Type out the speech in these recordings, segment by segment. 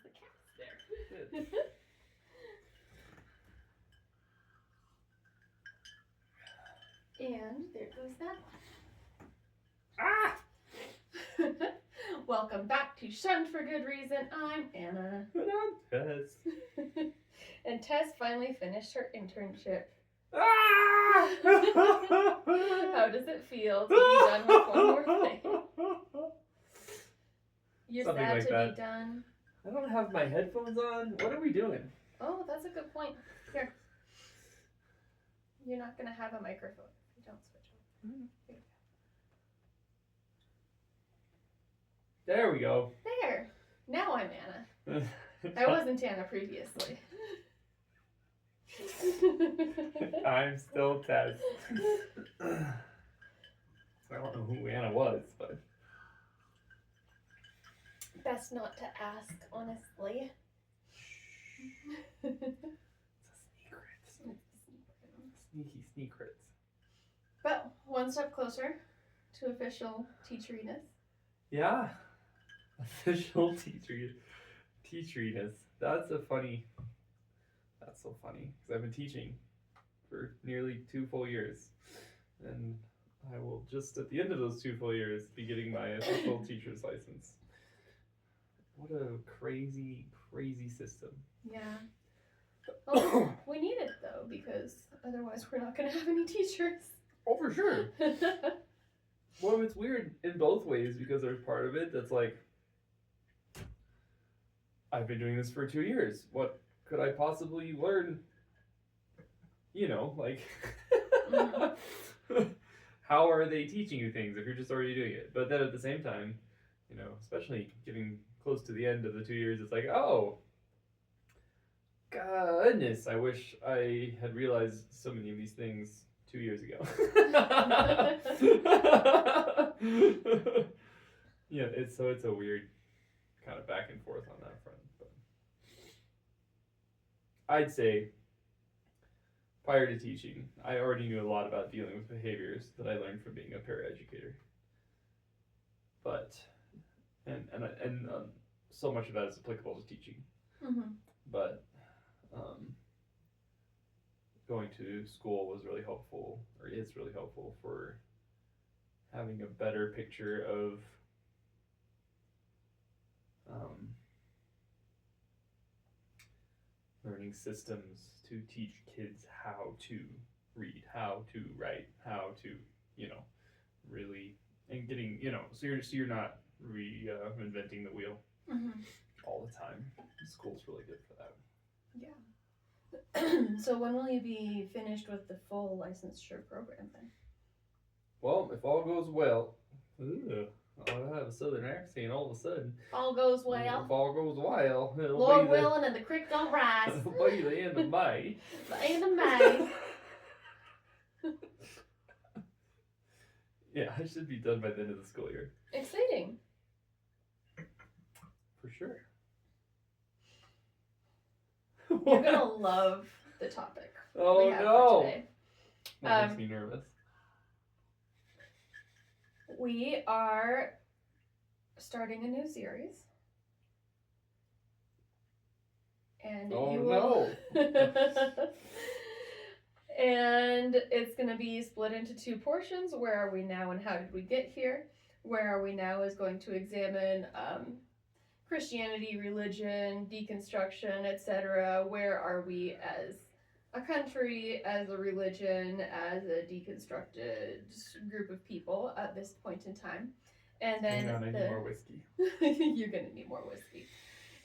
the cat's there. And there goes that one. Ah! Welcome back to Shunned for Good Reason. I'm Anna. And I'm Tess. And Tess finally finished her internship. Ah! How does it feel to be done with one more thing? You're Something sad like to that. be done? I don't have my headphones on. What are we doing? Oh, that's a good point. Here. You're not going to have a microphone if you don't switch over. There we go. There. Now I'm Anna. I wasn't Anna previously. I'm still Tess. I don't know who Anna was, but... Best not to ask, honestly. It's a secret. Sneaky secrets. But one step closer to official teacheriness. Yeah. Official teacheriness. That's so funny. Because I've been teaching for nearly 2 full years. And I will just, at the end of those 2 full years, be getting my official teacher's license. What a crazy, crazy system. Yeah. Well, we need it, though, because otherwise we're not going to have any teachers. Oh, for sure. Well, it's weird in both ways, because there's part of it that's like, I've been doing this for 2 years. What could I possibly learn? You know, like, how are they teaching you things if you're just already doing it? But then at the same time, you know, especially getting close to the end of the 2 years, it's like, oh, goodness, I wish I had realized so many of these things 2 years ago. Yeah, it's a weird kind of back and forth on that front. But I'd say prior to teaching, I already knew a lot about dealing with behaviors that I learned from being a paraeducator. But and so much of that is applicable to teaching. Mm-hmm. But going to school was really helpful, or is really helpful, for having a better picture of learning systems to teach kids how to read, how to write, how to, you know, really, and getting, you know, so you're not reinventing the wheel all the time. School's really good for that. Yeah. So when will you be finished with the full licensure program then? Well, if all goes well, I'll have a southern accent all of a sudden. All goes well. If all goes well, it'll Lord be willing and the creek don't rise. It'll be the end of May. The end of May. Yeah, I should be done by the end of the school year. Exciting. For sure. You're gonna love the topic. Oh we have no! For today. That makes me nervous. We are starting a new series. And you will... And it's going to be split into 2 portions. Where are we now and how did we get here? Where are we now is going to examine Christianity, religion, deconstruction, etc. Where are we as a country, as a religion, as a deconstructed group of people at this point in time? And then hang on, I need more whiskey. You're going to need more whiskey.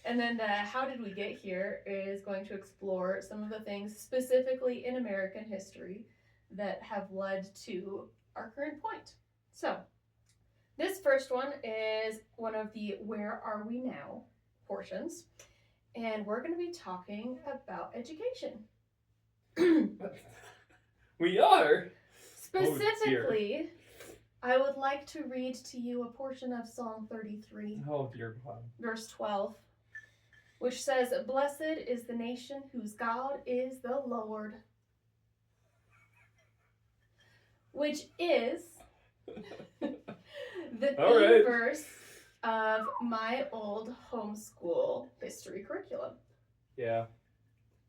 And then the how did we get here is going to explore some of the things specifically in American history that have led to our current point. So this first one is one of the where are we now portions. And we're going to be talking about education. We are? Specifically, I would like to read to you a portion of Psalm 33. Oh dear God. Verse 12. Which says, "Blessed is the nation whose God is the Lord." Which is the theme verse of my old homeschool history curriculum. Yeah,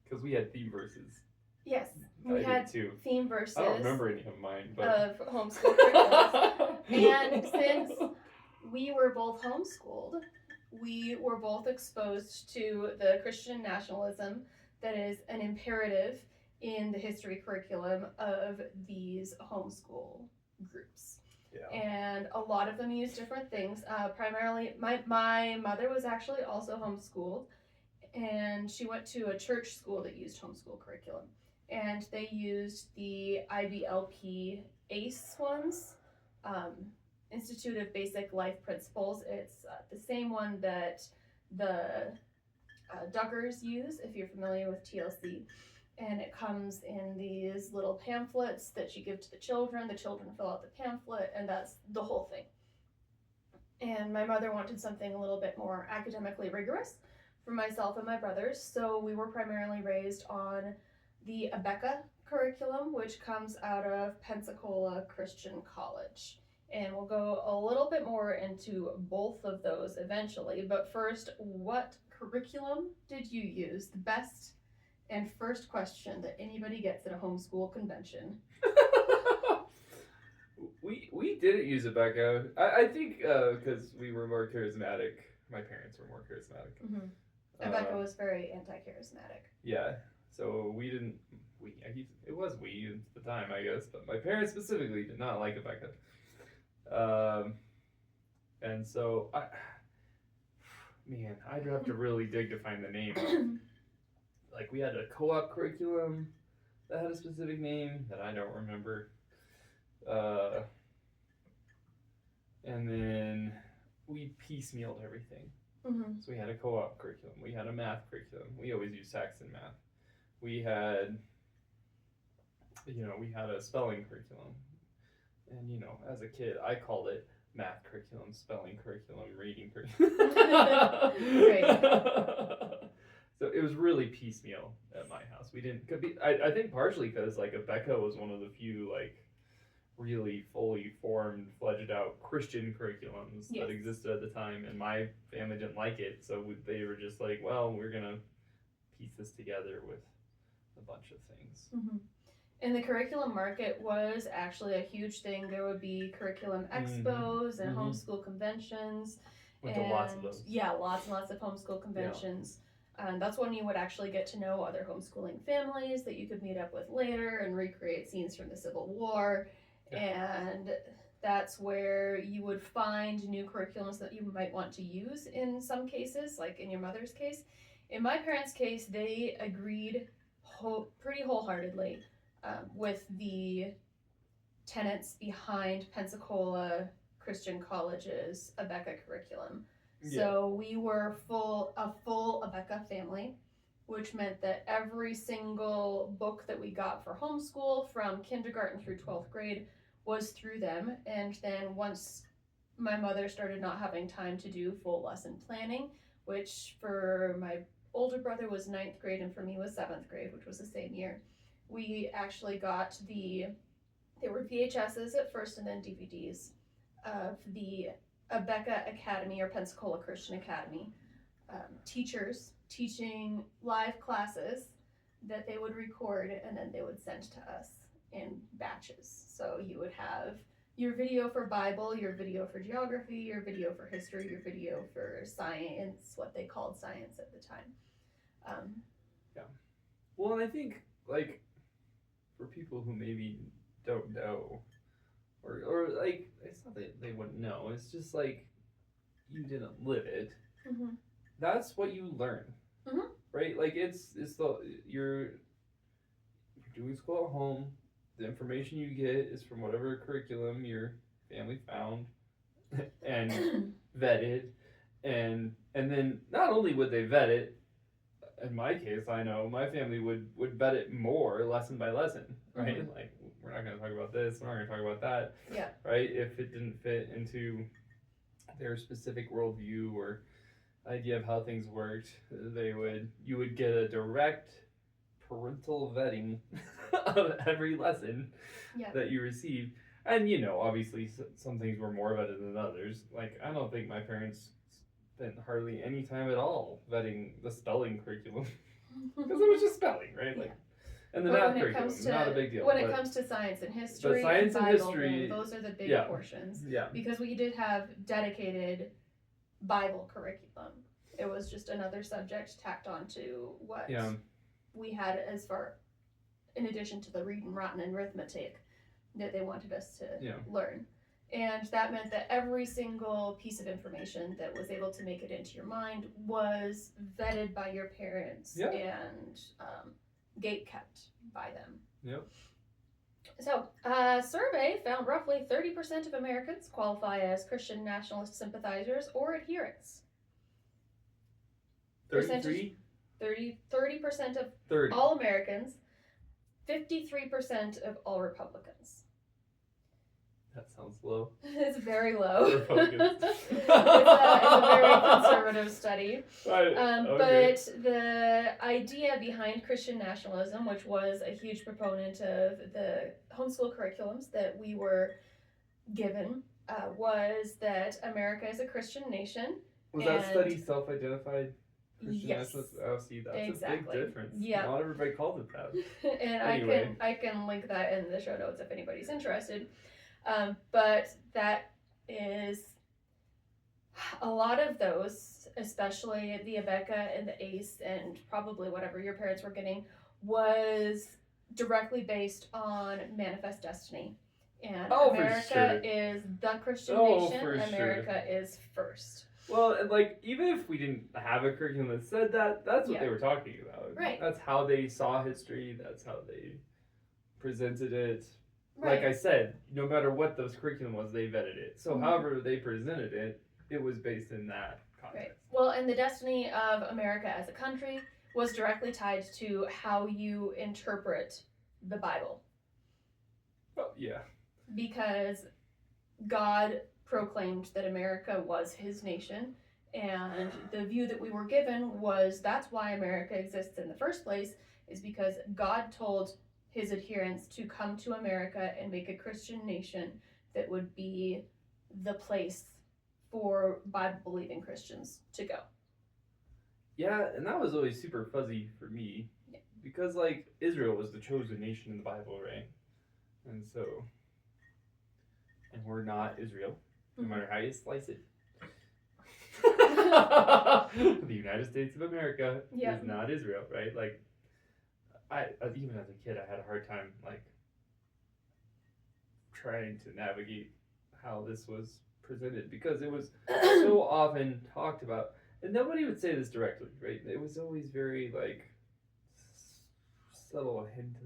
because we had theme verses. Yes, I we did had too. theme verses. I don't remember any of mine, but of homeschool curriculums. And since we were both homeschooled, we were both exposed to the Christian nationalism that is an imperative in the history curriculum of these homeschool groups. yeah. And a lot of them use different things. Primarily, my mother was actually also homeschooled, and she went to a church school that used homeschool curriculum. And they used the IBLP ACE ones, Institute of Basic Life Principles. It's the same one that the Duggars use, if you're familiar with TLC. And it comes in these little pamphlets that you give to the children. The children fill out the pamphlet, and that's the whole thing. And my mother wanted something a little bit more academically rigorous for myself and my brothers, so we were primarily raised on the Abeka curriculum, which comes out of Pensacola Christian College. And we'll go a little bit more into both of those eventually, but first, what curriculum did you use? The best and first question that anybody gets at a homeschool convention. We didn't use Abeka. I think because we were more charismatic. My parents were more charismatic. Mm-hmm. Abeka was very anti-charismatic. Yeah, so we didn't. It was we at the time, I guess, but my parents specifically did not like Abeka. And so I'd have to really dig to find the name. Like we had a co-op curriculum that had a specific name that I don't remember. And then we piecemealed everything. Mm-hmm. So we had a co-op curriculum. We had a math curriculum. We always used Saxon math. We had a spelling curriculum. And, as a kid, I called it math curriculum, spelling curriculum, reading curriculum. So it was really piecemeal at my house. We didn't, I think partially because, Abeka was one of the few, really fully formed, fledged out Christian curriculums that existed at the time, and my family didn't like it, so they were just like, well, we're gonna piece this together with a bunch of things. Mm-hmm. And the curriculum market was actually a huge thing. There would be curriculum expos and homeschool conventions. Went to lots of those. Yeah, lots and lots of homeschool conventions. And that's when you would actually get to know other homeschooling families that you could meet up with later and recreate scenes from the Civil War. And that's where you would find new curriculums that you might want to use in some cases, like in your mother's case. In my parents' case, they agreed pretty wholeheartedly with the tenets behind Pensacola Christian College's Abeka curriculum. Yeah. So we were a full Abeka family, which meant that every single book that we got for homeschool from kindergarten through 12th grade was through them. And then once my mother started not having time to do full lesson planning, which for my older brother was 9th grade and for me was 7th grade, which was the same year, we actually got there were VHSs at first and then DVDs of the Abeka Academy or Pensacola Christian Academy teachers teaching live classes that they would record and then they would send to us in batches. So you would have your video for Bible, your video for geography, your video for history, your video for science, what they called science at the time. Well, and I think, for people who maybe don't know, or it's not that they wouldn't know, it's just you didn't live it. Mm-hmm. That's what you learn, right? You're doing school at home. The information you get is from whatever curriculum your family found and vetted, and then not only would they vet it. In my case, I know my family would vet it more lesson by lesson, right? Mm-hmm. We're not going to talk about this, we're not going to talk about that, right? If it didn't fit into their specific worldview or idea of how things worked, you would get a direct parental vetting of every lesson that you received. And obviously some things were more vetted than others. I don't think my parents spent hardly any time at all vetting the spelling curriculum because it was just spelling, right? Like, and the math curriculum, not a big deal. When it comes to science and history, science and Bible, history, those are the big yeah. portions. Yeah. Because we did have dedicated Bible curriculum. It was just another subject tacked onto what we had as far, in addition to the reading, rotten, and arithmetic that they wanted us to learn. And that meant that every single piece of information that was able to make it into your mind was vetted by your parents and gate kept by them. Yep. So, a survey found roughly 30% of Americans qualify as Christian nationalist sympathizers or adherents. 33? 30% of 30. all Americans, 53% of all Republicans. That sounds low. It's very low. Republicans. It's a very conservative study. Right. Okay. But the idea behind Christian nationalism, which was a huge proponent of the homeschool curriculums that we were given, was that America is a Christian nation. Was that study self-identified? Christian nationalist? Oh, see, that's exactly. a big difference. Yeah. Not everybody calls it that. And anyway. I can link that in the show notes if anybody's interested. But that is a lot of those, especially the Abeka and the ACE and probably whatever your parents were getting, was directly based on Manifest Destiny. And America is the Christian nation. America is first. Well, and like, even if we didn't have a curriculum that said that, that's what they were talking about. Right. That's how they saw history. That's how they presented it. Right. Like I said, no matter what the curriculum was, they vetted it. So however they presented it, it was based in that context. Right. Well, and the destiny of America as a country was directly tied to how you interpret the Bible. Oh, yeah. Because God proclaimed that America was his nation, and the view that we were given was that's why America exists in the first place, is because God told his adherents to come to America and make a Christian nation that would be the place for Bible-believing Christians to go. Yeah, and that was always super fuzzy for me, because, like, Israel was the chosen nation in the Bible, right? And so, and we're not Israel, no matter how you slice it. The United States of America is not Israel, right? Like, I even as a kid, I had a hard time, like, trying to navigate how this was presented, because it was so often talked about, and nobody would say this directly, right? It was always very, like, subtle hints,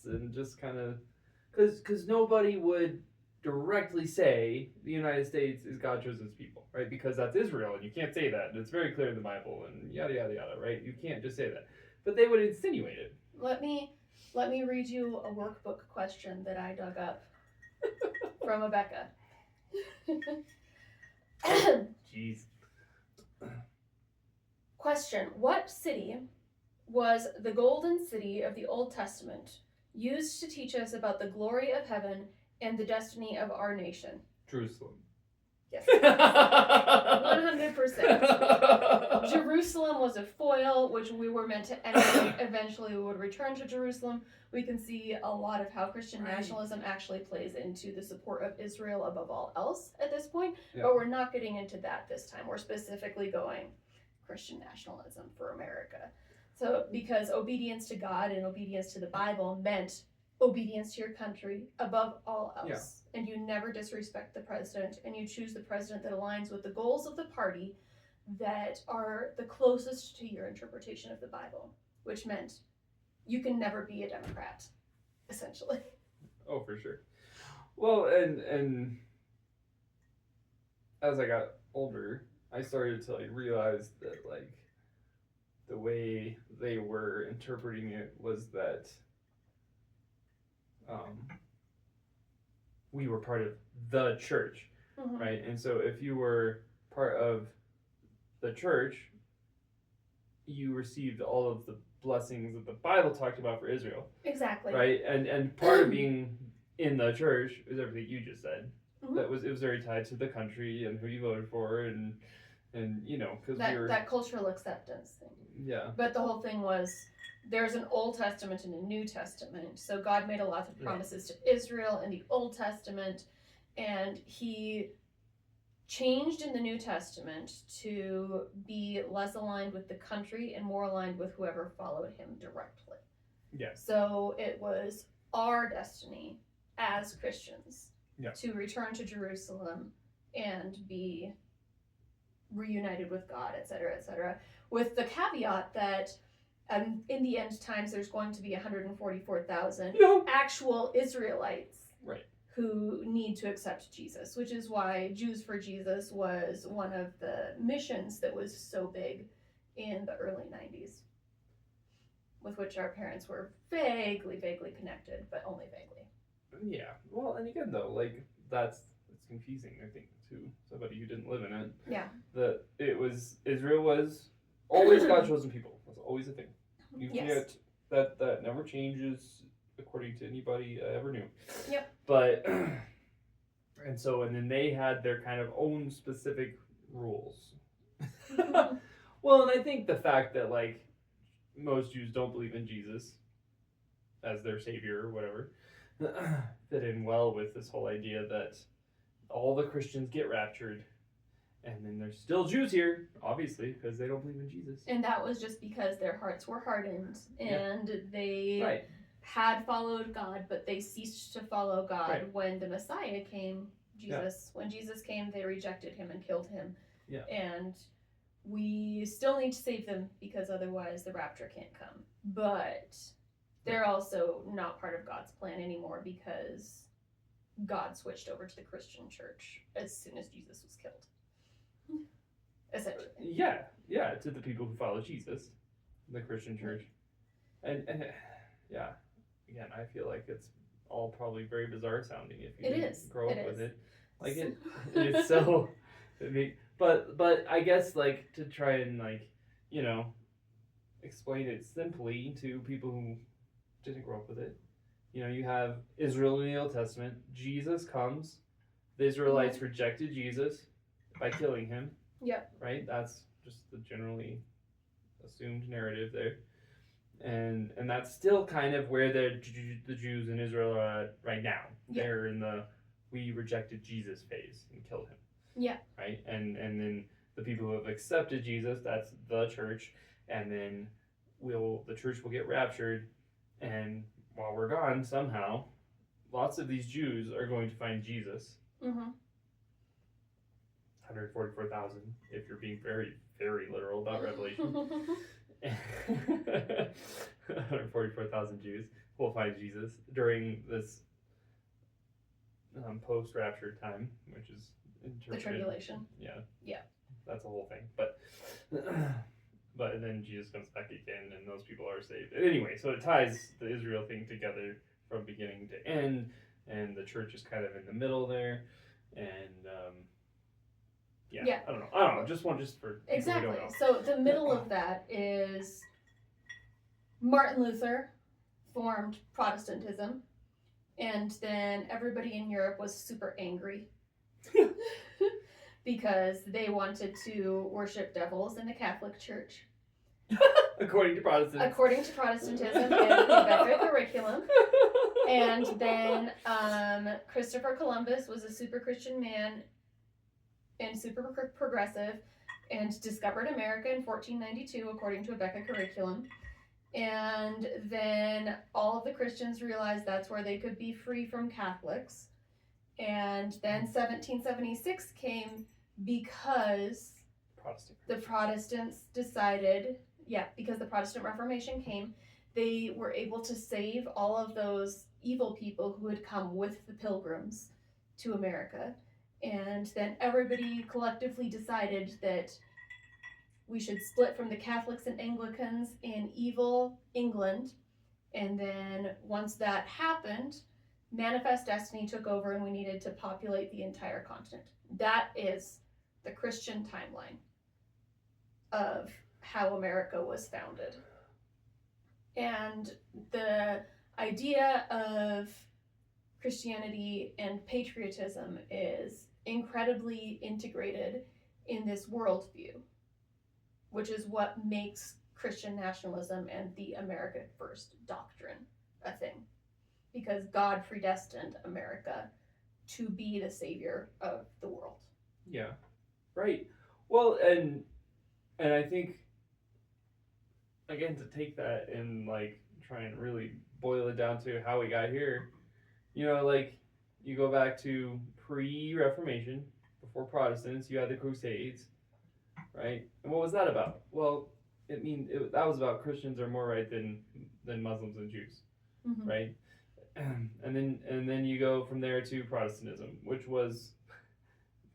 and just kind of, because nobody would directly say the United States is God chosen people, right? Because that's Israel, and you can't say that, and it's very clear in the Bible, and yada yada yada, right? You can't just say that, but they would insinuate it. Let me read you a workbook question that I dug up from Abeka. Jeez. Question: what city was the golden city of the Old Testament used to teach us about the glory of heaven and the destiny of our nation? Jerusalem. Yes. 100%. Jerusalem was a foil, which we were meant to emulate. Eventually we would return to Jerusalem. We can see a lot of how Christian nationalism actually plays into the support of Israel above all else at this point, but we're not getting into that this time. We're specifically going Christian nationalism for America. So, because obedience to God and obedience to the Bible meant obedience to your country above all else. And you never disrespect the president, and you choose the president that aligns with the goals of the party that are the closest to your interpretation of the Bible, which meant you can never be a Democrat, essentially. Oh, for sure. Well, and as I got older, I started to, like, realize that, like, the way they were interpreting it was that we were part of the church, right? And so if you were part of the church, you received all of the blessings that the Bible talked about for Israel. Exactly. Right? And part of being in the church is everything you just said. Mhm. That was, it was very tied to the country and who you voted for, and you know, because we were, that cultural acceptance thing. yeah, But the whole thing was there's an Old Testament and a New Testament. So God made a lot of promises to Israel in the Old Testament, and he changed in the New Testament to be less aligned with the country and more aligned with whoever followed him directly. Yeah. So it was our destiny as Christians Yeah. to return to Jerusalem and be reunited with God, etc., etc., with the caveat that in the end times there's going to be 144,000 actual Israelites, right, who need to accept Jesus, which is why Jews for Jesus was one of the missions that was so big in the early 90s, with which our parents were vaguely connected, but only vaguely. Yeah. Well, and again though, like that's confusing, I think, to somebody who didn't live in it. Yeah. That Israel was always God's chosen people. That's always a thing. You Yes. can't, that never changes according to anybody I ever knew. Yep. But and then they had their kind of own specific rules. Well, and I think the fact that like most Jews don't believe in Jesus as their savior or whatever fit in well with this whole idea that all the Christians get raptured, and then there's still Jews here, obviously, because they don't believe in Jesus. And that was just because their hearts were hardened, and they right. had followed God, but they ceased to follow God Right. when the Messiah came, Jesus. Yeah. When Jesus came, they rejected him and killed him. Yeah. And we still need to save them, because otherwise the rapture can't come. But they're also not part of God's plan anymore, because God switched over to the Christian church as soon as Jesus was killed. Essentially. Yeah, to the people who follow Jesus, the Christian church. And yeah, again, I feel like it's all probably very bizarre sounding if you didn't grow up with it. Like it's so, but I guess like to try and like, you know, explain it simply to people who didn't grow up with it. You know, you have Israel in the Old Testament. Jesus comes. The Israelites rejected Jesus by killing him. Yep. Right? That's just the generally assumed narrative there. And that's still kind of where the Jews in Israel are at right now. Yep. They're in the we rejected Jesus phase and killed him. Yeah. Right? And then the people who have accepted Jesus, that's the church, and then the church will get raptured, and while we're gone, somehow, lots of these Jews are going to find Jesus. Mm-hmm. 144,000, if you're being very, very literal about Revelation. 144,000 Jews will find Jesus during this post-rapture time, which is the tribulation. Yeah. That's a whole thing. But then Jesus comes back again, and those people are saved. Anyway, so it ties the Israel thing together from beginning to end, and the church is kind of in the middle there, and yeah. I don't know. Just for exactly. Who don't know. So the middle of that is Martin Luther formed Protestantism, and then everybody in Europe was super angry because they wanted to worship devils in the Catholic Church. According to Protestants. According to Protestantism and the Becca curriculum. And then Christopher Columbus was a super Christian man and super progressive, and discovered America in 1492 according to a Becca curriculum. And then all of the Christians realized that's where they could be free from Catholics. And then 1776 came because the Protestants decided, because the Protestant Reformation came, they were able to save all of those evil people who had come with the Pilgrims to America. And then everybody collectively decided that we should split from the Catholics and Anglicans in evil England. And then once that happened, Manifest Destiny took over, and we needed to populate the entire continent. That is the Christian timeline of how America was founded. And the idea of Christianity and patriotism is incredibly integrated in this worldview, which is what makes Christian nationalism and the America First doctrine a thing. Because God predestined America to be the savior of the world. Yeah. Right. Well, and I think, again, to take that and like try and really boil it down to how we got here, like you go back to pre-Reformation, before Protestants, you had the Crusades, right? And what was that about? Well, that was about Christians are more right than Muslims and Jews, right? And then you go from there to Protestantism, which was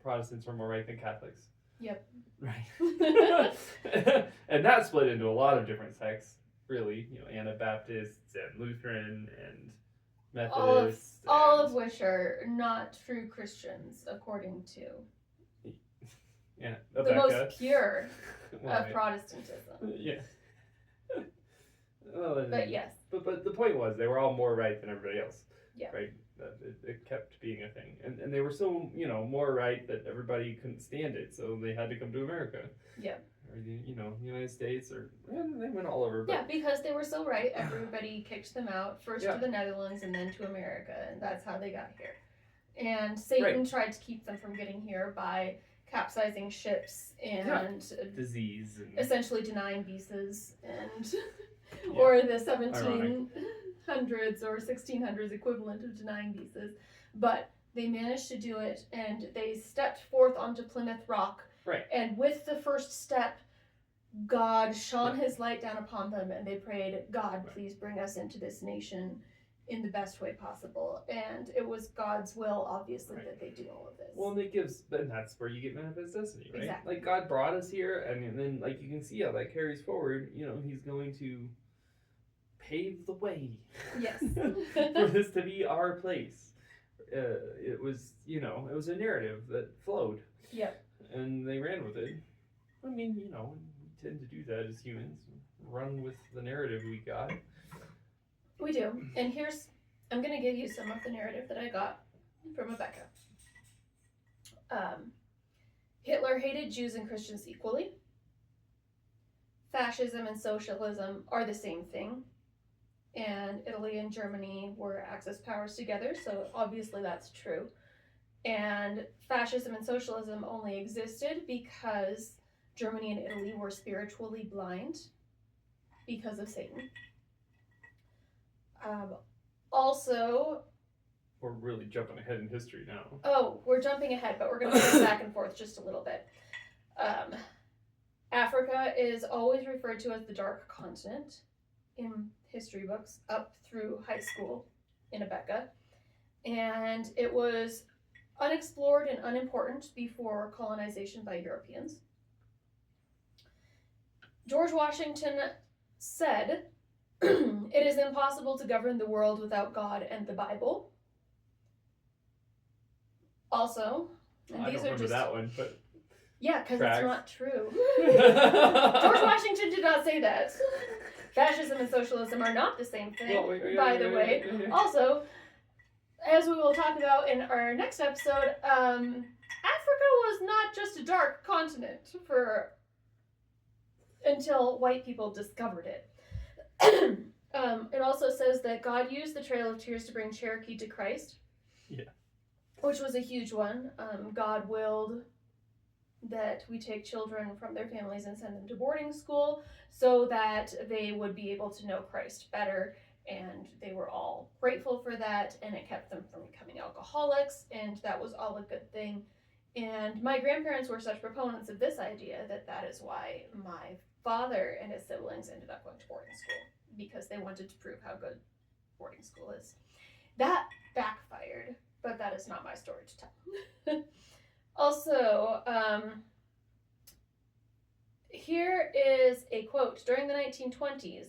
Protestants are more right than Catholics. Yep. Right. And that split into a lot of different sects, really. Anabaptists and Lutheran and Methodists. All of which are not true Christians, according to the most pure of Protestantism. Yeah. Well, but yes. But the point was they were all more right than everybody else. Yeah. Right. It kept being a thing, and they were so more right that everybody couldn't stand it, so they had to come to America. Yeah. Or the United States, or they went all over. But... Yeah, because they were so right, everybody kicked them out first to the Netherlands and then to America, and that's how they got here. And Satan tried to keep them from getting here by capsizing ships and disease, and essentially denying visas, and or the 1700s or 1600s equivalent of denying visas. But they managed to do it, and they stepped forth onto Plymouth Rock. Right. And with the first step, God shone his light down upon them, and they prayed, God, please bring us into this nation in the best way possible. And it was God's will, obviously, that they do all of this. Well, and that's where you get manifest destiny, right? Exactly. Like, God brought us here, and then, like, you can see how that carries forward. He's going to pave the way. Yes. For this to be our place. It was a narrative that flowed. Yep. And they ran with it. I mean, we tend to do that as humans. Run with the narrative we got. We do. And I'm going to give you some of the narrative that I got from Rebecca. Hitler hated Jews and Christians equally. Fascism and socialism are the same thing. And Italy and Germany were Axis powers together, so obviously that's true. And fascism and socialism only existed because Germany and Italy were spiritually blind because of Satan. Also... We're really jumping ahead in history now. Oh, we're jumping ahead, but we're going to go back and forth just a little bit. Africa is always referred to as the Dark Continent in history books up through high school in Rebecca. And it was unexplored and unimportant before colonization by Europeans. George Washington said, it is impossible to govern the world without God and the Bible. Also, and I don't remember that one, but... Yeah, because it's not true. George Washington did not say that. Fascism and socialism are not the same thing, by the way. Also, as we will talk about in our next episode, Africa was not just a dark continent until white people discovered it. It also says that God used the Trail of Tears to bring Cherokee to Christ. Yeah. Which was a huge one. God willed that we take children from their families and send them to boarding school so that they would be able to know Christ better, and they were all grateful for that, and it kept them from becoming alcoholics, and that was all a good thing. And my grandparents were such proponents of this idea that is why my father and his siblings ended up going to boarding school, because they wanted to prove how good boarding school is. That backfired, but that is not my story to tell. Also, here is a quote. During the 1920s,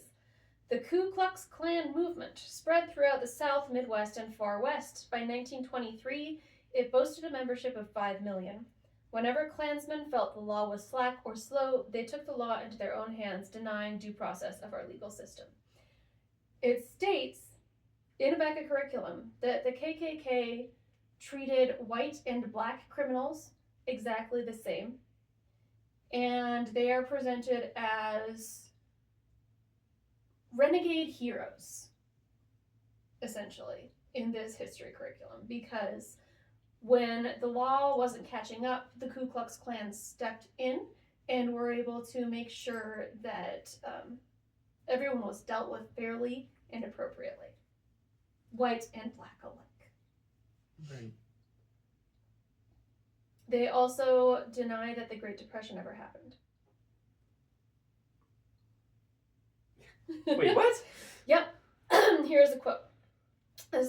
the Ku Klux Klan movement spread throughout the South, Midwest, and Far West. By 1923, it boasted a membership of 5 million. Whenever Klansmen felt the law was slack or slow, they took the law into their own hands, denying due process of our legal system. It states in a BECA curriculum that the KKK treated white and black criminals exactly the same, and they are presented as renegade heroes, essentially, in this history curriculum, because when the law wasn't catching up, the Ku Klux Klan stepped in and were able to make sure that everyone was dealt with fairly and appropriately, white and black alike. Right. They also deny that the Great Depression ever happened. Wait, what? Yep. Here's a quote.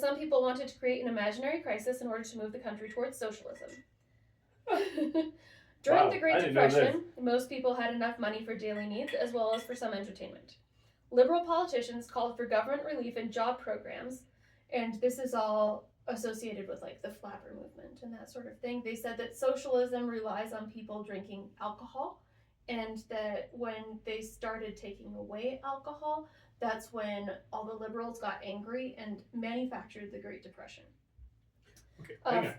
Some people wanted to create an imaginary crisis in order to move the country towards socialism. During the Great Depression, most people had enough money for daily needs as well as for some entertainment. Liberal politicians called for government relief and job programs, and this is all associated with like the flapper movement and that sort of thing. They said that socialism relies on people drinking alcohol, and that when they started taking away alcohol, that's when all the liberals got angry and manufactured the Great Depression. Okay, hang on.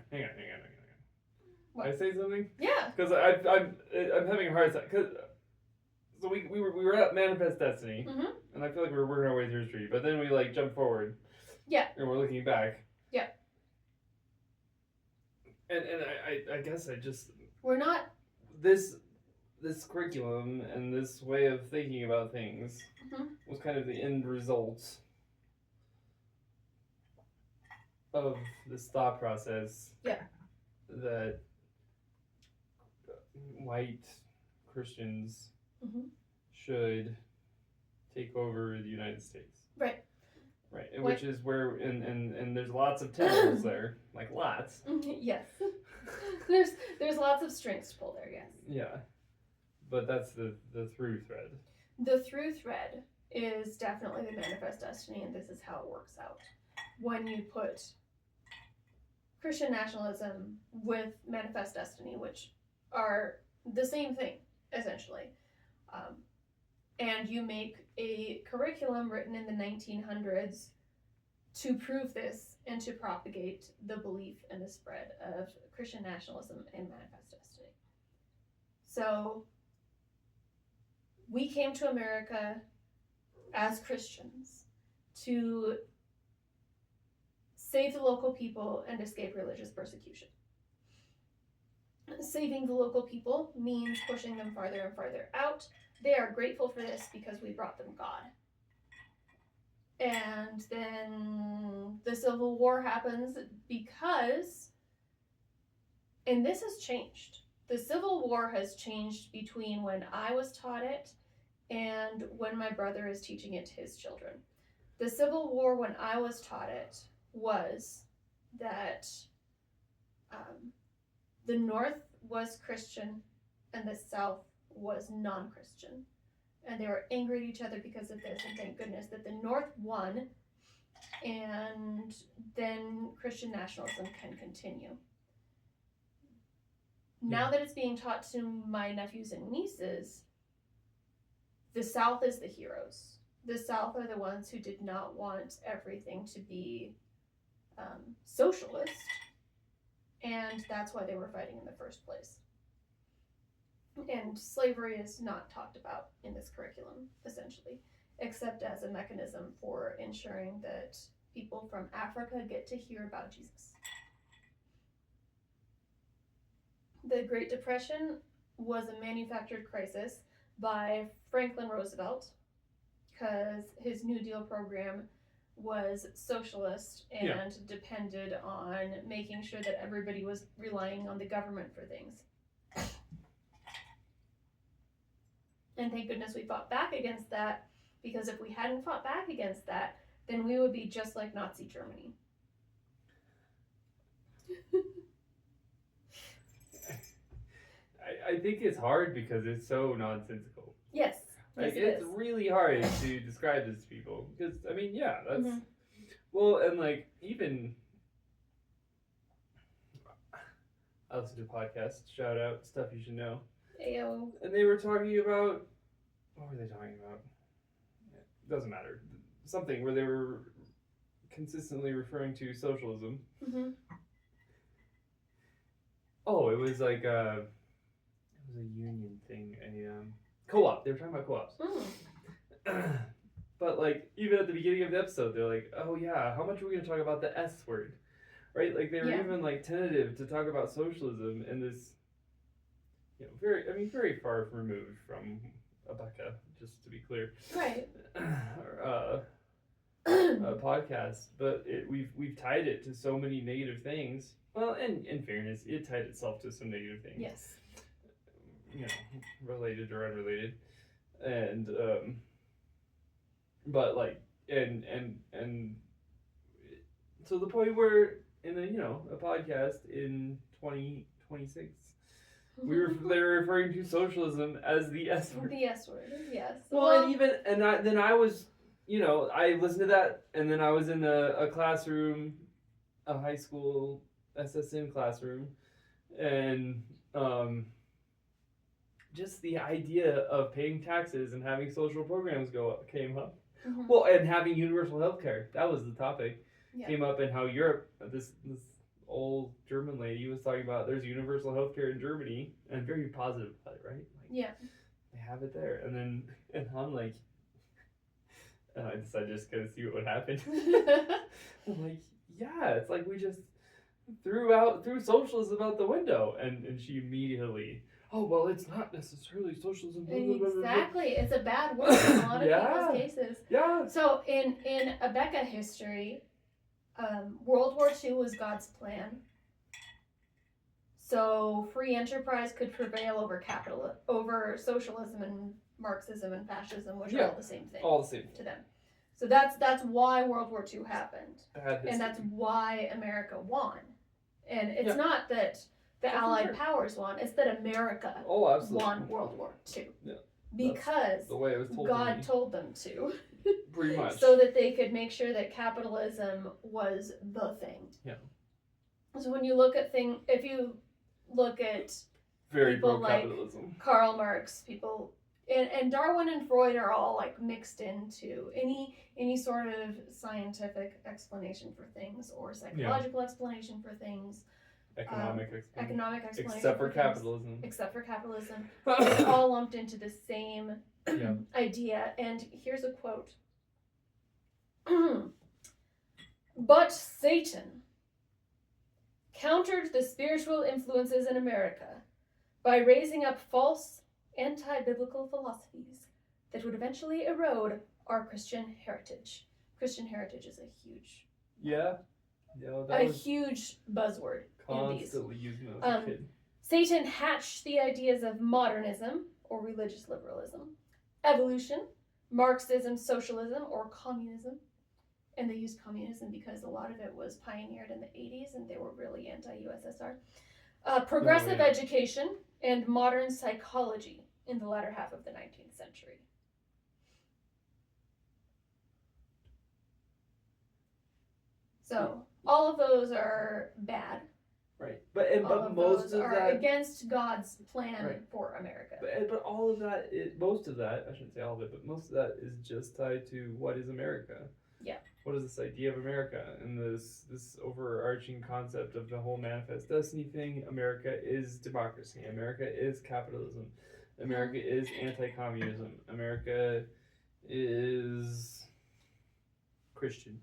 What? Can I say something? Yeah. Because I'm having a hard time. So we were at Manifest Destiny, and I feel like we were working our way through history, but then we like jump forward. Yeah. And we're looking back. Yeah. And I guess I just we're not this curriculum and this way of thinking about things was kind of the end result of this thought process. Yeah. That white Christians should take over the United States. Right. Right. Which is where and there's lots of tentacles there. Like lots. Yes. There's lots of strings to pull there, yes. Yeah. But that's the through thread. The through thread is definitely the Manifest Destiny, and this is how it works out. When you put Christian nationalism with Manifest Destiny, which are the same thing, essentially, and you make a curriculum written in the 1900s to prove this and to propagate the belief and the spread of Christian nationalism and Manifest Destiny. So we came to America as Christians to save the local people and escape religious persecution. Saving the local people means pushing them farther and farther out. They are grateful for this because we brought them God. And then the Civil War happens because, and this has changed. The Civil War has changed between when I was taught it and when my brother is teaching it to his children. The Civil War, when I was taught it, was that the North was Christian and the South was non-Christian. And they were angry at each other because of this, and thank goodness that the North won, and then Christian nationalism can continue. Now that it's being taught to my nephews and nieces, the South is the heroes. The South are the ones who did not want everything to be socialist, and that's why they were fighting in the first place. And slavery is not talked about in this curriculum, essentially, except as a mechanism for ensuring that people from Africa get to hear about Jesus. The Great Depression was a manufactured crisis by Franklin Roosevelt because his New Deal program was socialist and depended on making sure that everybody was relying on the government for things. And thank goodness we fought back against that, because if we hadn't fought back against that, then we would be just like Nazi Germany. I think it's hard because it's so nonsensical. Yes. Like, yes, it's really hard to describe this to people. Because, I mean, yeah, that's... Well, and, like, even... I listen to podcasts, shout out, stuff you should know. Ayo. And they were talking about... What were they talking about? It doesn't matter. Something where they were consistently referring to socialism. Mm-hmm. Oh, it was like it was a union thing, a co-op. They were talking about co-ops. Mm. But like even at the beginning of the episode, they're like, "Oh yeah, how much are we gonna talk about the S word?" Right? Like they were Yeah. even like tentative to talk about socialism in this, very far removed from Abeka, just to be clear. Right. Podcast, but we've tied it to so many negative things. Well, and in fairness, it tied itself to some negative things. Yes. Related or unrelated, and but like and to the point where in a podcast in 2026 they were referring to socialism as the S word. The S word, yes. Well, then I was, I listened to that, and then I was in a classroom, a high school SSM classroom, and just the idea of paying taxes and having social programs came up. Mm-hmm. Well, and having universal health care, that was the topic. Yeah. Came up, and how Europe, this old German lady was talking about there's universal health care in Germany, and very positive about it, right? Like, yeah. They have it there, and I'm like, I decided just to see what would happen. I'm like, yeah, it's like we just threw socialism out the window, and she immediately, oh well, it's not necessarily socialism. Exactly, it's a bad word in a lot of people's cases. Yeah. So in Abeka history, World War II was God's plan. So free enterprise could prevail over socialism and Marxism and fascism, which are all the same thing. All the same to them. So that's why World War II happened, and that's why America won. And it's not that the Allied powers won; it's that America won World War II. Yeah. Because the way it was told God told them to. Pretty much. So that they could make sure that capitalism was the thing. Yeah. So when you look at if you look at very people pro-capitalism, like Karl Marx, people and Darwin and Freud are all like mixed into any sort of scientific explanation for things or psychological explanation for things. Economic explanation. Except for capitalism. It's all lumped into the same idea. And here's a quote. But Satan countered the spiritual influences in America by raising up false anti-biblical philosophies that would eventually erode our Christian heritage. Christian heritage is a huge huge buzzword. Constantly using it as a kid. Satan hatched the ideas of modernism, or religious liberalism, evolution, Marxism, socialism, or communism. And they used communism because a lot of it was pioneered in the 80s and they were really anti-USSR. Progressive education and modern psychology in the latter half of the 19th century. So, all of those are bad. Right, but most of that against God's plan for America. But all of that, most of that, I shouldn't say all of it, but most of that is just tied to what is America. Yeah. What is this idea of America and this overarching concept of the whole Manifest Destiny thing? America is democracy. America is capitalism. America is anti-communism. America is Christian.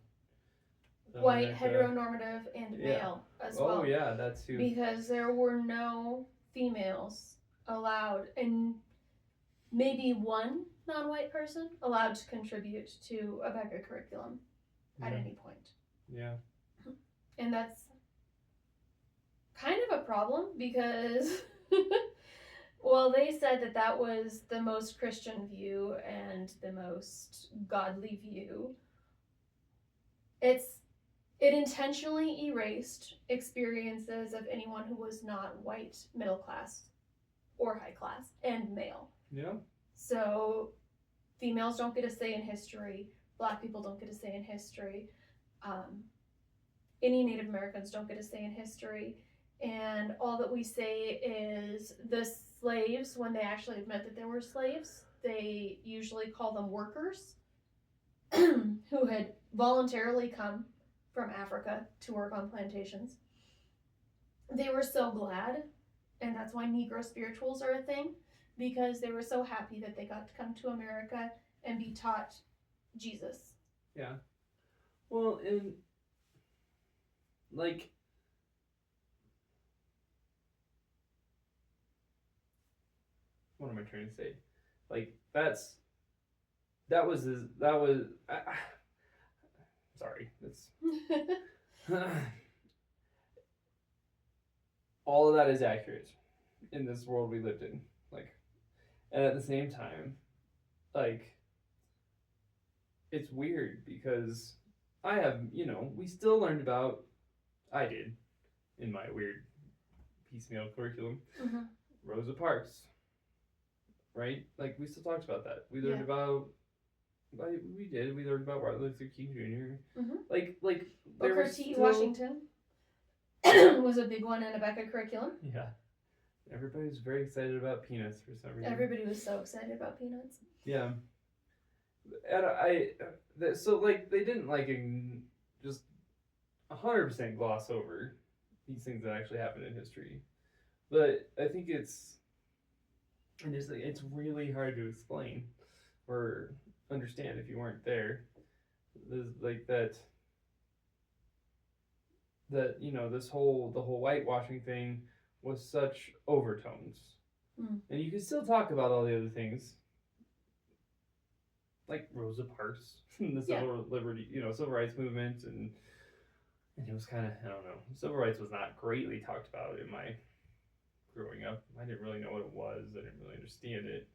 White, heteronormative, and male as well. Oh yeah, that's too. Because there were no females allowed, and maybe one non-white person allowed to contribute to a Becca curriculum at any point. Yeah. And that's kind of a problem because, well, they said that was the most Christian view and the most godly view. It intentionally erased experiences of anyone who was not white, middle class, or high class, and male. Yeah. So females don't get a say in history. Black people don't get a say in history. Any Native Americans don't get a say in history. And all that we say is the slaves, when they actually admit that they were slaves, they usually call them workers who had voluntarily come from Africa to work on plantations. They were so glad, and that's why Negro spirituals are a thing, because they were so happy that they got to come to America and be taught Jesus. Yeah. Well, and like, what am I trying to say? Like, that was sorry, it's all of that is accurate in this world we lived in. Like, and at the same time, like, it's weird because I have, we still learned about, I did, in my weird piecemeal curriculum, Rosa Parks, right? Like, we still talked about that. We learned about, we learned about Martin Luther King Jr. Like, there Booker was T. still... Washington was a big one in a Becca curriculum. Yeah. Everybody was very excited about peanuts for some reason. Everybody was so excited about peanuts. Yeah. And so, like, they didn't, like, just 100% gloss over these things that actually happened in history. But I think it's really hard to explain or understand if you weren't there. There's, like, that the whole whitewashing thing was such overtones. And you can still talk about all the other things, like Rosa Parks, the civil rights movement, and it was kind of, I don't know, civil rights was not greatly talked about in my growing up. I didn't really know what it was. I didn't really understand it.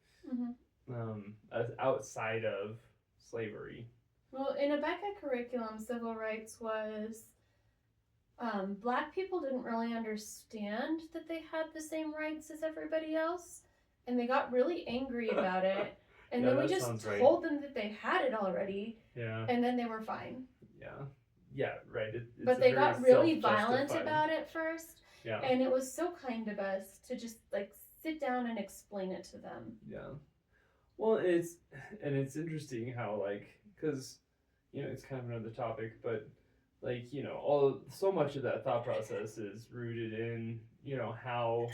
Outside of slavery. Well, in a Becca curriculum, civil rights was Black people didn't really understand that they had the same rights as everybody else, and they got really angry about it. And then we just told them that they had it already. Yeah. And then they were fine. Yeah. Yeah, right. But they got really violent about it first. Yeah. And it was so kind of us to just, like, sit down and explain it to them. Yeah. Well, it's interesting how, like, because, it's kind of another topic, but, like, so much of that thought process is rooted in, how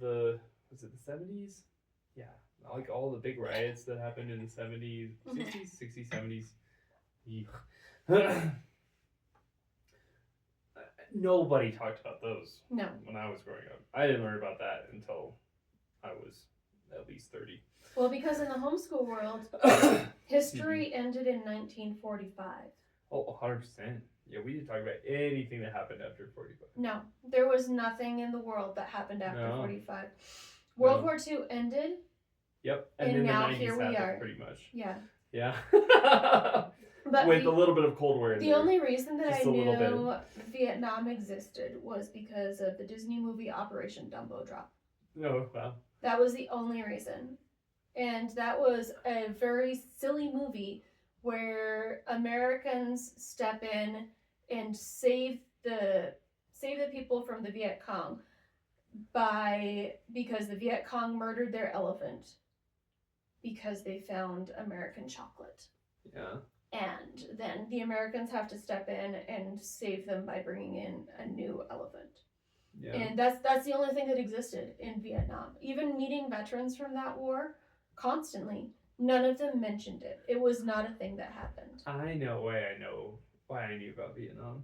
was it the 70s? Yeah. Like, all the big riots that happened in the 70s, 60s, 70s. Nobody talked about those. No. When I was growing up. I didn't learn about that until I was at least 30. Well, because in the homeschool world, history ended in 1945. Oh, 100%. Yeah, we didn't talk about anything that happened after 45. No. There was nothing in the world that happened after 45. World War II ended. Yep. And then now the 90s here we are. Pretty much. Yeah. Yeah. But with a little bit of Cold War in the there. only reason that Just I a little knew Vietnam existed was because of the Disney movie Operation Dumbo Drop. Oh, wow. That was the only reason. And that was a very silly movie where Americans step in and save the people from the Viet Cong because the Viet Cong murdered their elephant because they found American chocolate. Yeah. And then the Americans have to step in and save them by bringing in a new elephant. Yeah. And that's the only thing that existed in Vietnam. Even meeting veterans from that war constantly, none of them mentioned it. It was not a thing that happened. I know why I knew about Vietnam.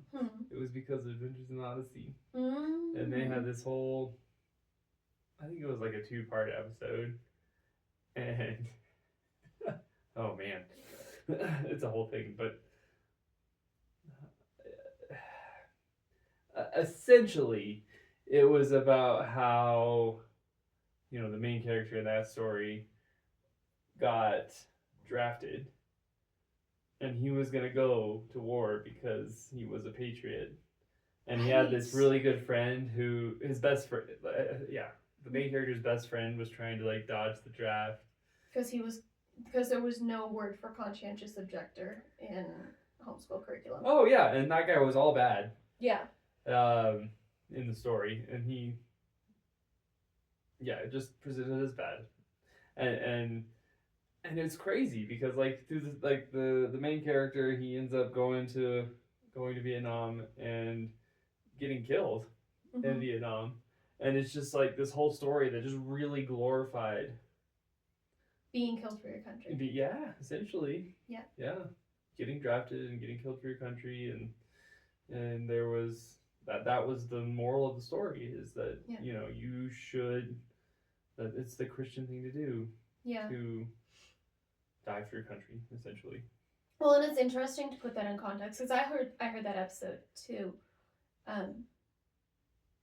It was because of Adventures in the Odyssey. And they had this whole, I think it was like a 2-part episode. And, oh man, it's a whole thing. But essentially, it was about how, the main character in that story got drafted. And he was going to go to war because he was a patriot. And he had this really good friend who, his best friend, the main character's best friend was trying to, like, dodge the draft. Because there was no word for conscientious objector in homeschool curriculum. Oh, yeah, and that guy was all bad. Yeah. In the story. And he, just presented as bad. And it's crazy because, like, through the main character, he ends up going to going to Vietnam and getting killed in Vietnam. And it's just like this whole story that just really glorified being killed for your country. Yeah, essentially. Yeah. Yeah. Getting drafted and getting killed for your country, and there was that was the moral of the story, is that you should, that it's the Christian thing to do. Yeah. To die for your country, essentially. Well, and it's interesting to put that in context, because I heard that episode too.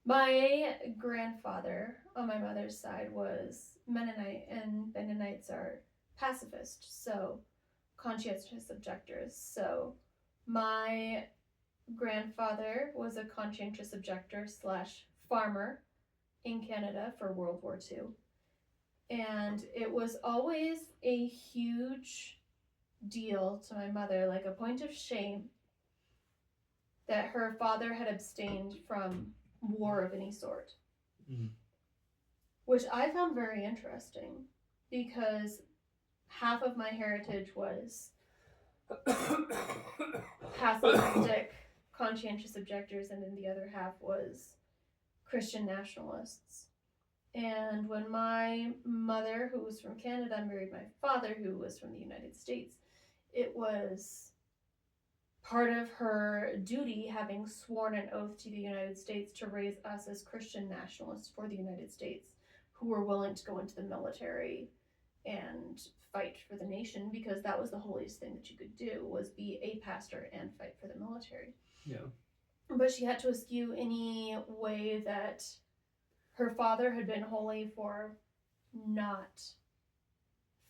My grandfather on my mother's side was Mennonite, and Mennonites are pacifist, so conscientious objectors. So my grandfather was a conscientious objector / farmer in Canada for World War II. And it was always a huge deal to my mother, like a point of shame, that her father had abstained from war of any sort. Mm-hmm. Which I found very interesting, because half of my heritage was pacifistic, conscientious objectors, and then the other half was Christian nationalists. And when my mother, who was from Canada, married my father, who was from the United States, it was part of her duty, having sworn an oath to the United States, to raise us as Christian nationalists for the United States, who were willing to go into the military and fight for the nation, because that was the holiest thing that you could do, was be a pastor and fight for the military. Yeah. But she had to eschew any way that her father had been holy for not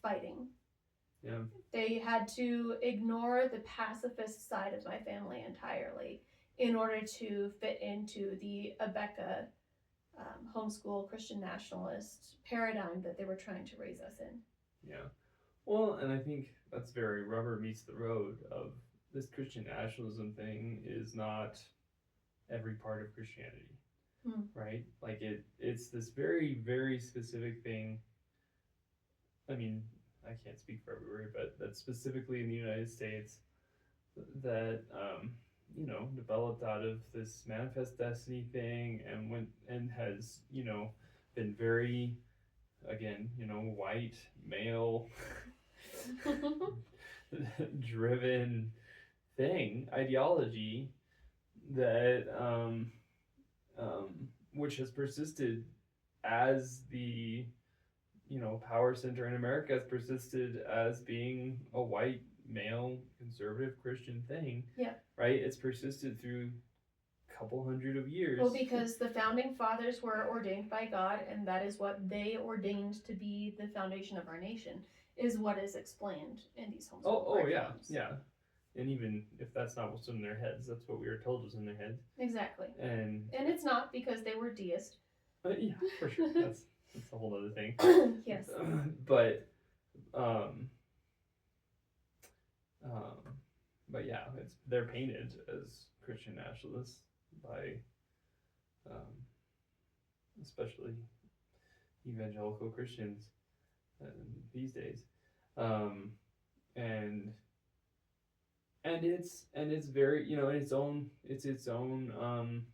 fighting. Yeah. They had to ignore the pacifist side of my family entirely in order to fit into the Abeka homeschool Christian nationalist paradigm that they were trying to raise us in. Yeah. Well, and I think that's very rubber meets the road of this Christian nationalism thing is not every part of Christianity. Right? Like it's this very, very specific thing. I mean, I can't speak for everywhere, but that's specifically in the United States that developed out of this manifest destiny thing, and has been very, again, white male driven ideology that which has persisted as the power center in America, has persisted as being a white male conservative Christian thing. Yeah. Right? It's persisted through a couple hundred of years. Well, because the founding fathers were ordained by God, and that is what they ordained to be the foundation of our nation, is what is explained in these homeschool curriculums. Yeah. And even if that's not what's in their heads, that's what we were told was in their heads. Exactly. And it's not, because they were deist. Yeah, for sure. That's a whole other thing. Yes. But yeah, they're painted as Christian nationalists by especially evangelical Christians these days. And it's very, it's its own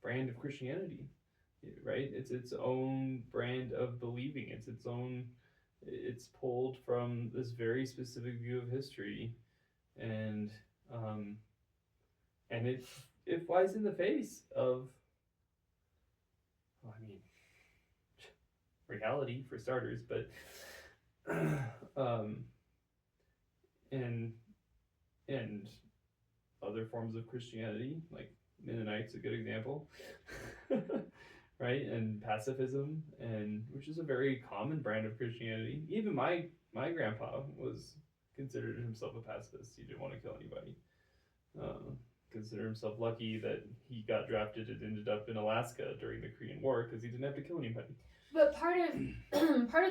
brand of Christianity, right? It's its own brand of believing. It's pulled from this very specific view of history, and it flies in the face of, well, I mean, reality for starters, but and other forms of Christianity, like Mennonite's a good example, right? And pacifism, and which is a very common brand of Christianity. Even my grandpa was considered himself a pacifist. He didn't want to kill anybody. Considered himself lucky that he got drafted and ended up in Alaska during the Korean War, because he didn't have to kill anybody. But part of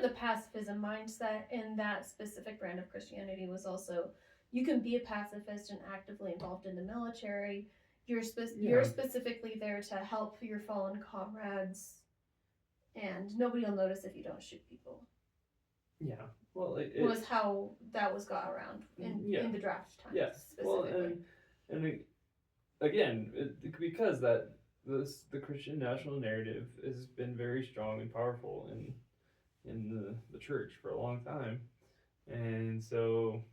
the pacifism mindset in that specific brand of Christianity was also, you can be a pacifist and actively involved in the military. You're specifically there to help your fallen comrades, and nobody will notice if you don't shoot people. Yeah, well, it was how that was got around in the draft times. Yes, well, And again, because the Christian national narrative has been very strong and powerful in the church for a long time, and so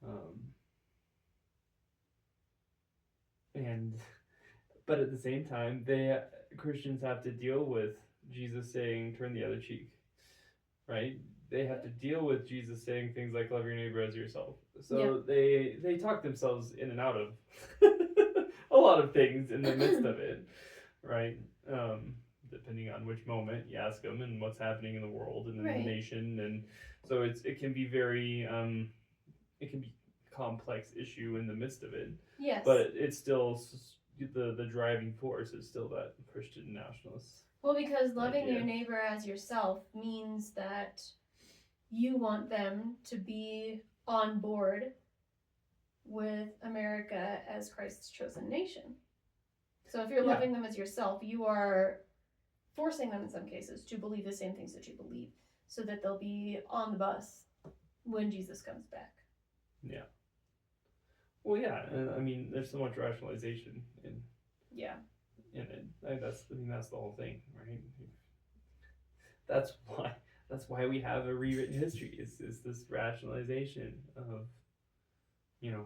um, and but at the same time, Christians have to deal with Jesus saying, "Turn the other cheek," right? They have to deal with Jesus saying things like "Love your neighbor as yourself." So they talk themselves in and out of a lot of things in the midst of it, right? Depending on which moment you ask them and what's happening in the world and in the nation, and so it can be very it can be a complex issue in the midst of it. Yes. But it's still the driving force is still that Christian nationalist. Well, because loving your neighbor as yourself means that you want them to be on board with America as Christ's chosen nation. So if you're loving them as yourself, you are forcing them in some cases to believe the same things that you believe so that they'll be on the bus when Jesus comes back. Yeah. Well, yeah, and I mean, there's so much rationalization in it. That's the whole thing, right? That's why we have a rewritten history. Is this rationalization of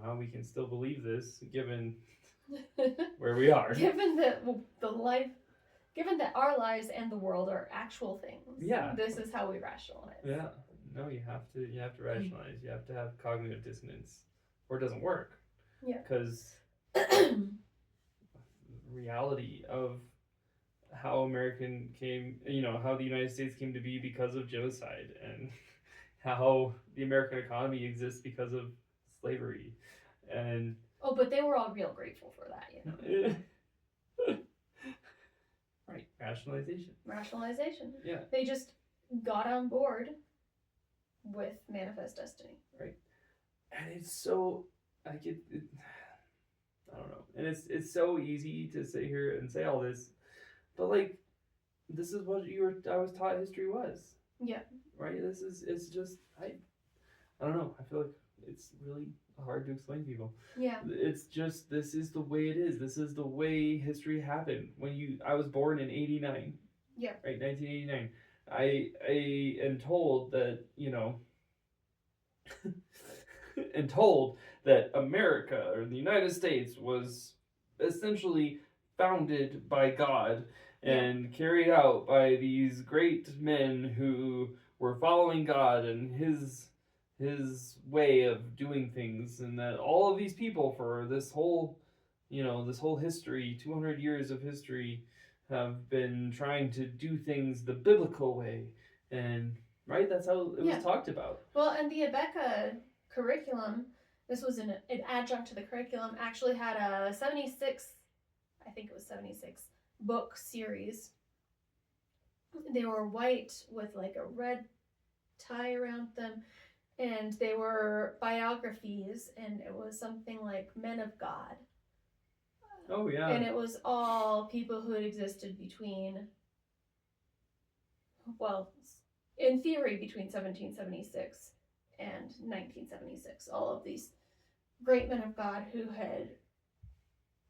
how we can still believe this given where we are. Given that our lives and the world are actual things. Yeah. This is how we rationalize. Yeah. No, you have to rationalize. You have to have cognitive dissonance, or it doesn't work. Yeah. Because reality of how American came, how the United States came to be because of genocide, and how the American economy exists because of slavery, and but they were all real grateful for that, Right, rationalization. Yeah. They just got on board with Manifest Destiny. Right. And it's so I don't know. And it's so easy to sit here and say all this, but this is what I was taught history was. Yeah. Right? It's just I don't know. I feel like it's really hard to explain to people. Yeah. It's just this is the way it is. This is the way history happened. I was born in 89. Yeah. Right, 1989. I am told that, and told that America or the United States was essentially founded by God and carried out by these great men who were following God and his way of doing things, and that all of these people for this whole history, 200 years of history, have been trying to do things the biblical way, and right, that's how it was talked about. Well, and the Abeka curriculum, this was an adjunct to the curriculum, actually had a 76 book series. They were white with a red tie around them, and they were biographies, and it was something like Men of God. Oh, yeah. And it was all people who had existed between, in theory, between 1776 and 1976. All of these great men of God who had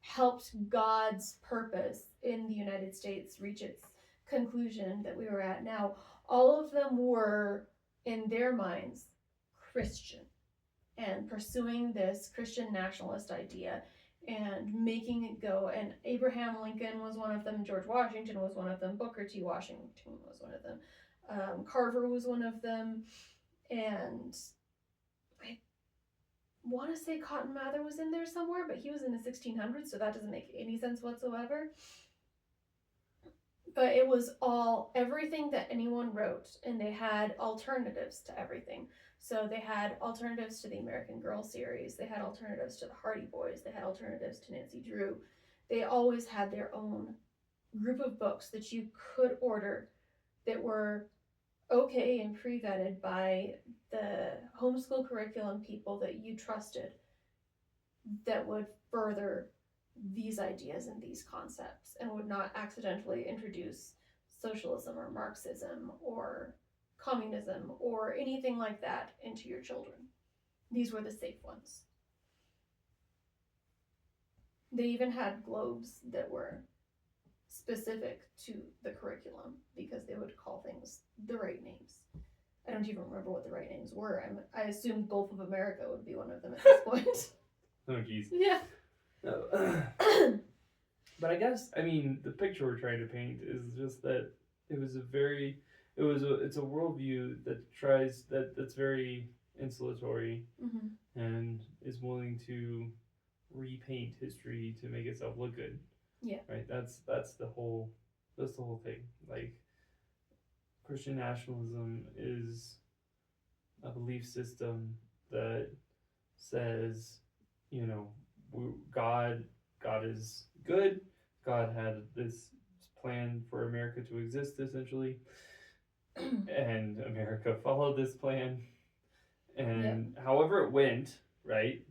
helped God's purpose in the United States reach its conclusion that we were at now. All of them were, in their minds, Christian and pursuing this Christian nationalist idea and making it go. And Abraham Lincoln was one of them, George Washington was one of them, Booker T. Washington was one of them, Carver was one of them, and I want to say Cotton Mather was in there somewhere, but he was in the 1600s, so that doesn't make any sense whatsoever. But it was everything that anyone wrote, and they had alternatives to everything. So they had alternatives to the American Girl series, they had alternatives to the Hardy Boys, they had alternatives to Nancy Drew. They always had their own group of books that you could order that were okay and pre-vetted by the homeschool curriculum people that you trusted, that would further these ideas and these concepts and would not accidentally introduce socialism or Marxism or communism or anything like that into your children. These were the safe ones. They even had globes that were specific to the curriculum because they would call things the right names. I don't even remember what the right names were. I assumed Gulf of America would be one of them at this point. Oh, geez. Yeah. But I guess, I mean, the picture we're trying to paint is just that it's a worldview that's very insulatory and is willing to repaint history to make itself look good. Yeah. Right. That's the whole thing. Like, Christian nationalism is a belief system that says, God is good. God had this plan for America to exist, essentially, and America followed this plan. And however it went, right,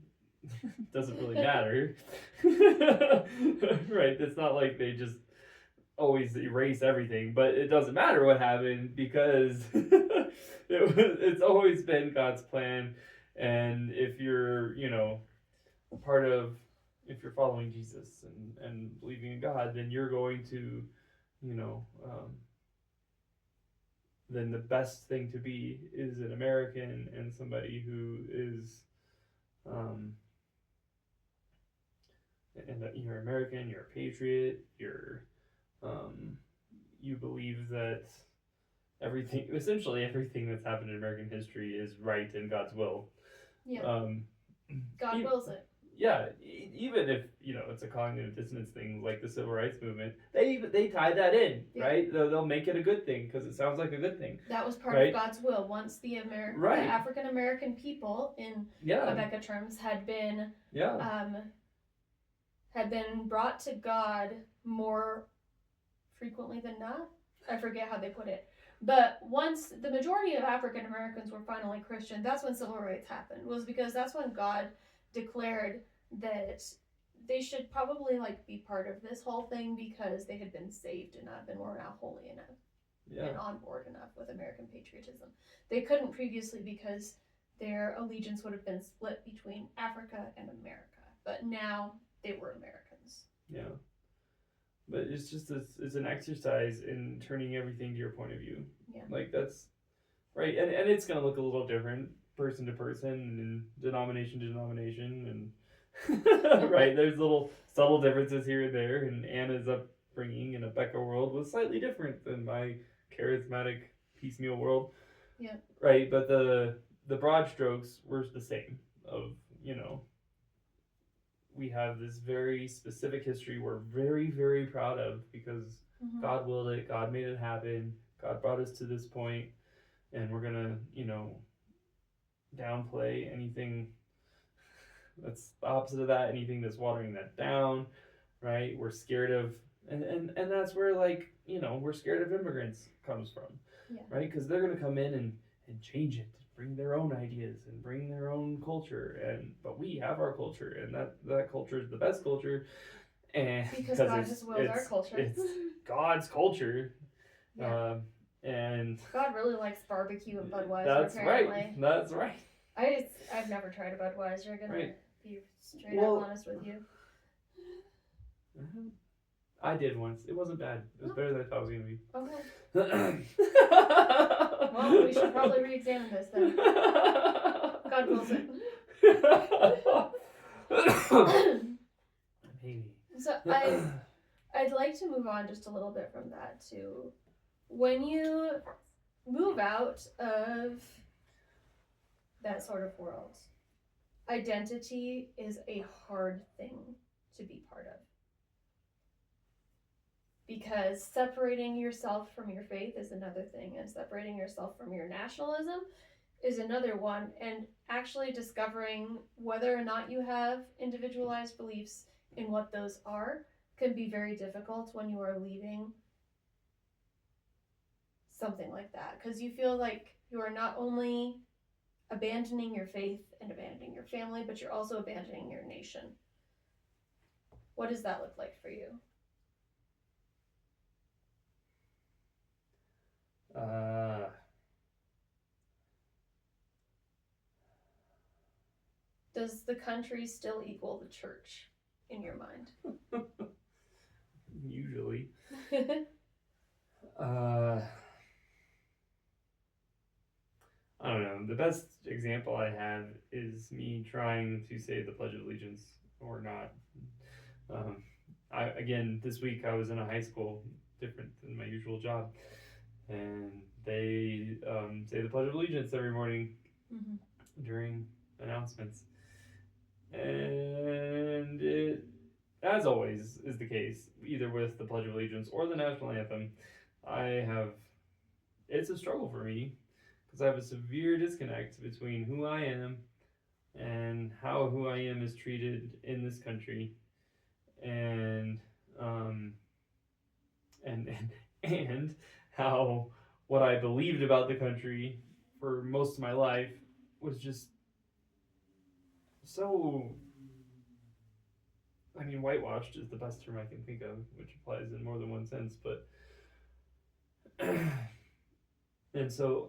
doesn't really matter. Right? It's not like they just always erase everything, but it doesn't matter what happened because it's always been God's plan. And if you're, if you're following Jesus and believing in God, then you're going to, then the best thing to be is an American and somebody who is, and that you're American, you're a patriot, you believe that essentially everything that's happened in American history is right in God's will. Yeah. God wills it. Yeah, even if it's a cognitive dissonance thing like the civil rights movement, they tie that in, right? They'll make it a good thing because it sounds like a good thing. That was part of God's will. Once the African American people in Rebecca terms had been brought to God more frequently than not. I forget how they put it. But once the majority of African Americans were finally Christian, that's when civil rights happened. Was because that's when God declared that they should probably be part of this whole thing because they had been saved enough and were now holy enough and on board enough with American patriotism. They couldn't previously because their allegiance would have been split between Africa and America. But now they were Americans. Yeah. But it's just it's an exercise in turning everything to your point of view. Yeah. That's right. And it's going to look a little different person to person and denomination to denomination and right, there's little subtle differences here and there, and Anna's upbringing in a Becca world was slightly different than my charismatic piecemeal world. Yeah. Right, but the broad strokes were the same of, we have this very specific history we're very, very proud of because God willed it, God made it happen, God brought us to this point, and we're gonna, downplay anything that's the opposite of that, anything that's watering that down, right? We're scared of, and that's where we're scared of immigrants comes from, right? Because they're gonna come in and change it, bring their own ideas and bring their own culture, but we have our culture, and that culture is the best culture, and because God has willed our culture. It's God's culture. And God really likes barbecue and Budweiser. That's apparently. Right. That's right. I've never tried a Budweiser. Gonna be straight up honest with you. I did once. It wasn't bad. It was better than I thought it was gonna be. Okay. Well, we should probably re-examine this then. God wills it. Maybe. So I'd like to move on just a little bit from that to when you move out of that sort of world, identity is a hard thing to be part of. Because separating yourself from your faith is another thing, and separating yourself from your nationalism is another one, and actually discovering whether or not you have individualized beliefs in what those are can be very difficult when you are leaving something like that, because you feel like you are not only abandoning your faith and abandoning your family, but you're also abandoning your nation. What does that look like for you? Does the country still equal the church? in your mind? Usually. I don't know. The best example I have is me trying to say the Pledge of Allegiance or not. Again, this week I was in a high school, different than my usual job, and they say the Pledge of Allegiance every morning during announcements. And it, as always, is the case, either with the Pledge of Allegiance or the national anthem, it's a struggle for me because I have a severe disconnect between who I am and how who I am is treated in this country, and um, and how what I believed about the country for most of my life was just so. I mean, whitewashed is the best term I can think of, which applies in more than one sense, but. And so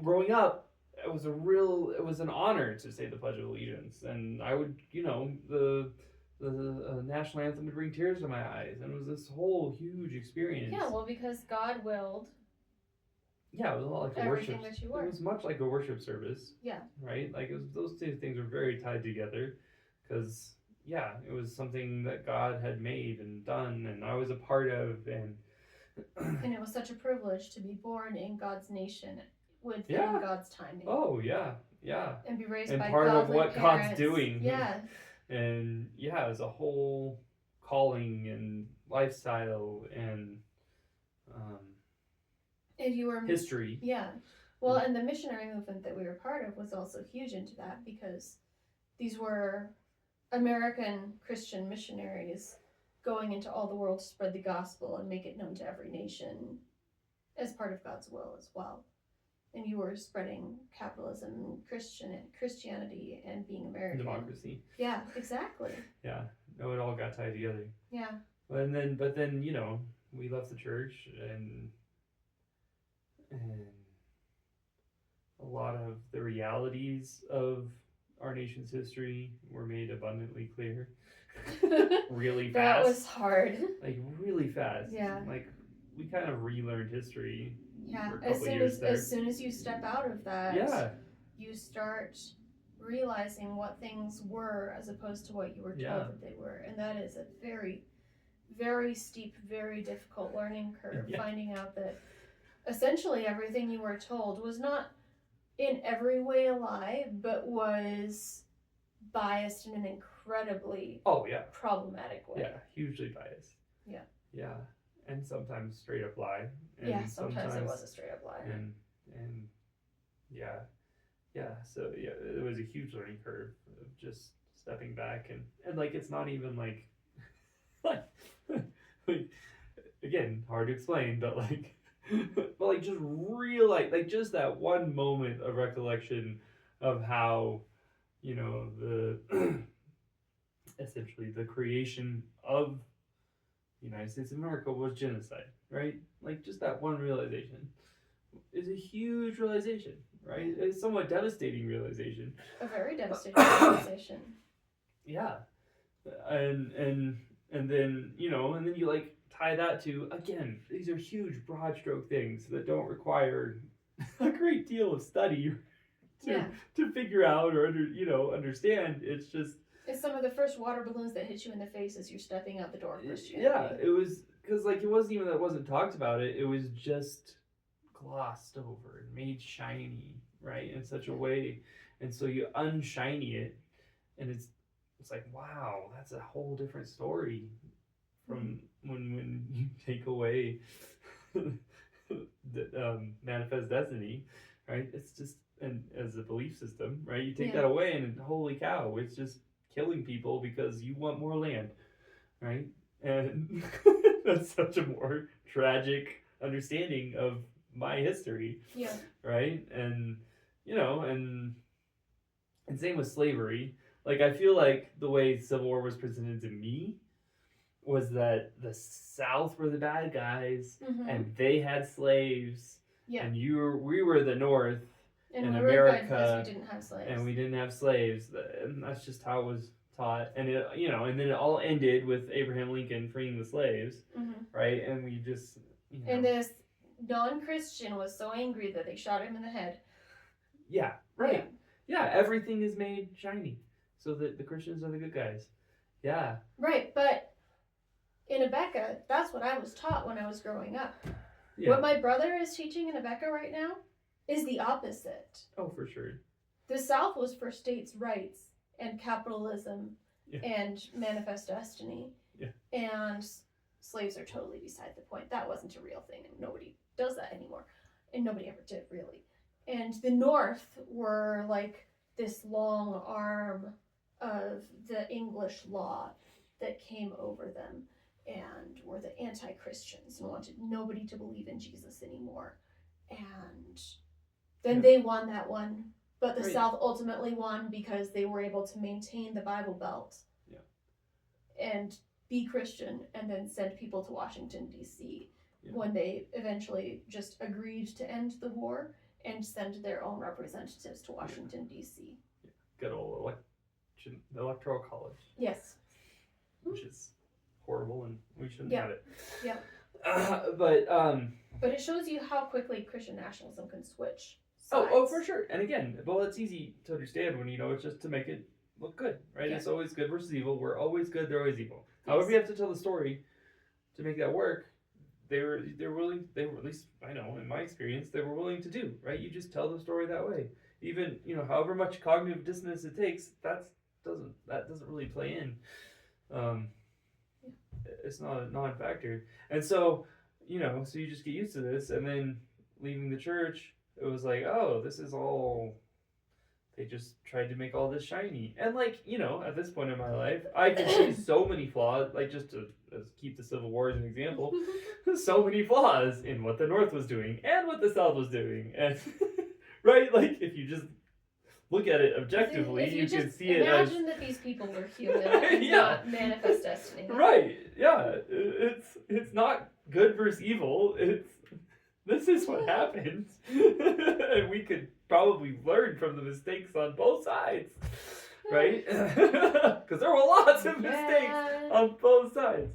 growing up, it was an honor to say the Pledge of Allegiance, and I would, the national anthem would bring tears to my eyes, and it was this whole huge experience. Yeah, well, because God willed. Yeah, it was a lot like a everything worship. That you were. It was much like a worship service. Yeah. Right, like those two things were very tied together, because it was something that God had made and done, and I was a part of, and it was such a privilege to be born in God's nation within God's timing. Oh yeah, yeah. And be raised and by part of what parents. God's doing. Yeah. And it's a whole calling and lifestyle and you were history. Yeah. Well, and the missionary movement that we were part of was also huge into that, because these were American Christian missionaries going into all the world to spread the gospel and make it known to every nation as part of God's will as well. And you were spreading capitalism and Christianity and being American. Democracy. Yeah, exactly. Yeah. No, it all got tied together. Yeah. But then, we left the church, and a lot of the realities of our nation's history were made abundantly clear. Really fast. That was hard. Like really fast. Yeah. Like we kind of relearned history. Yeah. For a couple years there. As soon as you step out of that, you start realizing what things were as opposed to what you were told that they were, and that is a very, very steep, very difficult learning curve. Finding out that essentially everything you were told was not in every way a lie, but was biased in an incredibly problematic way. Yeah, hugely biased. Yeah. Yeah, and sometimes straight up lie. And sometimes it was a straight up lie. And so it was a huge learning curve of just stepping back and like it's not even like again, hard to explain, but just realize, like just that one moment of recollection of how, the essentially the creation of the United States of America was genocide, right? Like just that one realization is a huge realization, right? It's a somewhat devastating realization. A very devastating realization. Yeah. And then, and then you like tie that to, again, these are huge broad stroke things that don't require a great deal of study to figure out or understand. It's some of the first water balloons that hit you in the face as you're stepping out the door of Christianity. Yeah, it was, because it wasn't even that it wasn't talked about, it was just glossed over and made shiny, right, in such a way, and so you unshiny it, and it's like, wow, that's a whole different story from when you take away the manifest destiny, right? It's just, and as a belief system, right, you take that away and holy cow, it's just killing people because you want more land, right? And that's such a more tragic understanding of my history, right? And and same with slavery. Like I feel like the way Civil War was presented to me was that the South were the bad guys, and they had slaves, and we were the North in America, we didn't have slaves, and we didn't have slaves, and that's just how it was taught, and it, and then it all ended with Abraham Lincoln freeing the slaves, right? And we just, And this non-Christian was so angry that they shot him in the head. Yeah, right. Yeah, everything is made shiny so that the Christians are the good guys. Yeah. Right, but in Abeka, that's what I was taught when I was growing up. Yeah. What my brother is teaching in Abeka right now is the opposite. Oh, for sure. The South was for states' rights and capitalism and manifest destiny. Yeah. And slaves are totally beside the point. That wasn't a real thing, and nobody does that anymore. And nobody ever did, really. And the North were like this long arm of the English law that came over them and were the anti-Christians and wanted nobody to believe in Jesus anymore. And then they won that one. But the South ultimately won because they were able to maintain the Bible Belt and be Christian and then send people to Washington, D.C. when they eventually just agreed to end the war and send their own representatives to Washington, D.C. Good old electoral college. Yes. Which is horrible and we shouldn't have it. Yeah. But it shows you how quickly Christian nationalism can switch sides. Oh, for sure. And again, well, it's easy to understand when it's just to make it look good, right? Yeah. It's always good versus evil. We're always good, they're always evil. Yes. However, you have to tell the story to make that work. They're willing, at least I know in my experience, they were willing to do, right? You just tell the story that way. Even, however much cognitive dissonance it takes, that doesn't really play in. It's not a non-factor. And so, so you just get used to this, and then leaving the church, it was like, oh, this is all, they just tried to make all this shiny. And at this point in my life, I could see so many flaws, just to keep the Civil War as an example, so many flaws in what the North was doing and what the South was doing. And, right, if you just look at it objectively, you can see it as... Imagine that these people were human and not manifest destiny. Right, yeah. It's not good versus evil. This is what happens. And we could probably learn from the mistakes on both sides. Right? Because there were lots of mistakes on both sides.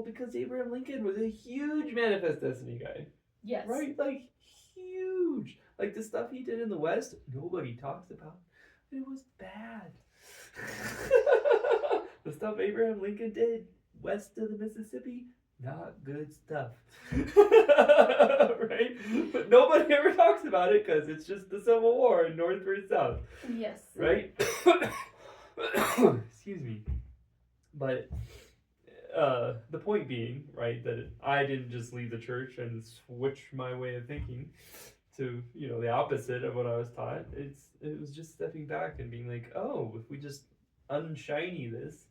Because Abraham Lincoln was a huge manifest destiny guy. Yes. Right? Huge. The stuff he did in the West, nobody talks about. It was bad. The stuff Abraham Lincoln did west of the Mississippi, not good stuff. Right? But nobody ever talks about it because it's just the Civil War in North versus South. Yes. Right? Excuse me. But the point being, right, that I didn't just leave the church and switch my way of thinking to, the opposite of what I was taught. It was just stepping back and being like, oh, if we just unshiny this,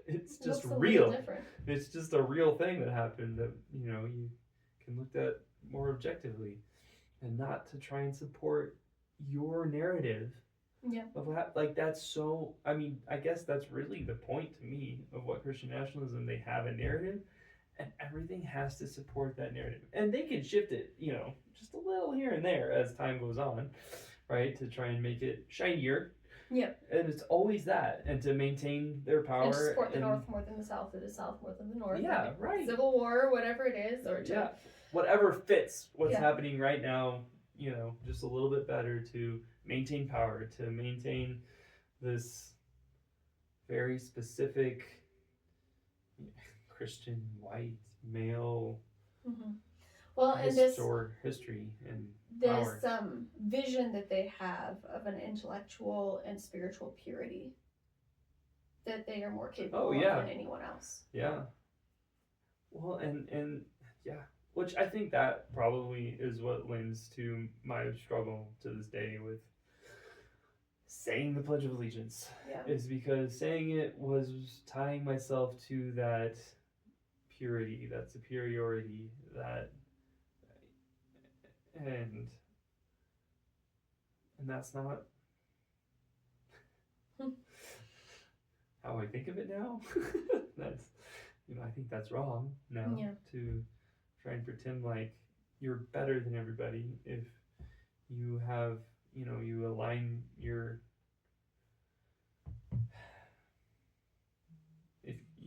it's just real. It's just a real thing that happened that, you can look at more objectively and not to try and support your narrative. Yeah. Of that's so, I guess that's really the point to me of what Christian nationalism, they have a narrative and everything has to support that narrative. And they can shift it, just a little here and there as time goes on, right? To try and make it shinier. Yeah. And it's always that. And to maintain their power. And support the North more than the South, or the South more than the North. Yeah, right. Civil War, whatever it is. Or whatever fits what's happening right now, just a little bit better to maintain power, to maintain this very specific Christian white male history and power. This vision that they have of an intellectual and spiritual purity that they are more capable of than anyone else. Yeah. Well, and which I think that probably is what lends to my struggle to this day with saying the Pledge of Allegiance. Yeah. Is because saying it was tying myself to that purity, that superiority, and that's not how I think of it now. That's I think that's wrong now to try and pretend like you're better than everybody if you have, you align your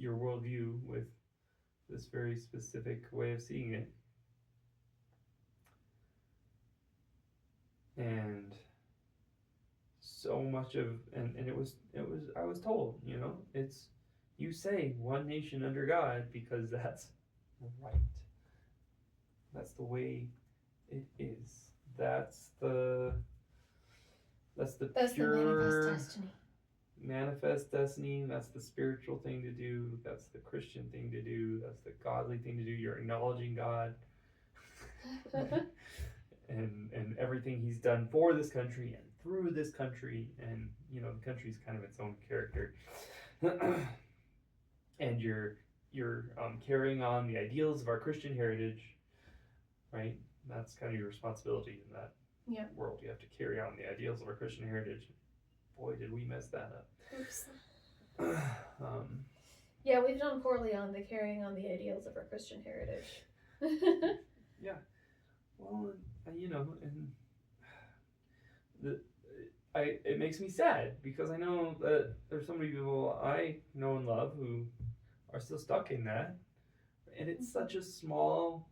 worldview with this very specific way of seeing it. And so much of and it was I was told, it's you say one nation under God because that's right. That's the way it is. That's the pure the manifest destiny. Manifest destiny. That's the spiritual thing to do. That's the Christian thing to do. That's the godly thing to do. You're acknowledging God and everything He's done for this country and through this country, and the country's kind of its own character. And you're carrying on the ideals of our Christian heritage, right? That's kind of your responsibility in that world. You have to carry on the ideals of our Christian heritage. Boy, did we mess that up. Oops. Yeah, we've done poorly on the carrying on the ideals of our Christian heritage. Yeah. Well, and it makes me sad because I know that there's so many people I know and love who are still stuck in that, and it's such a small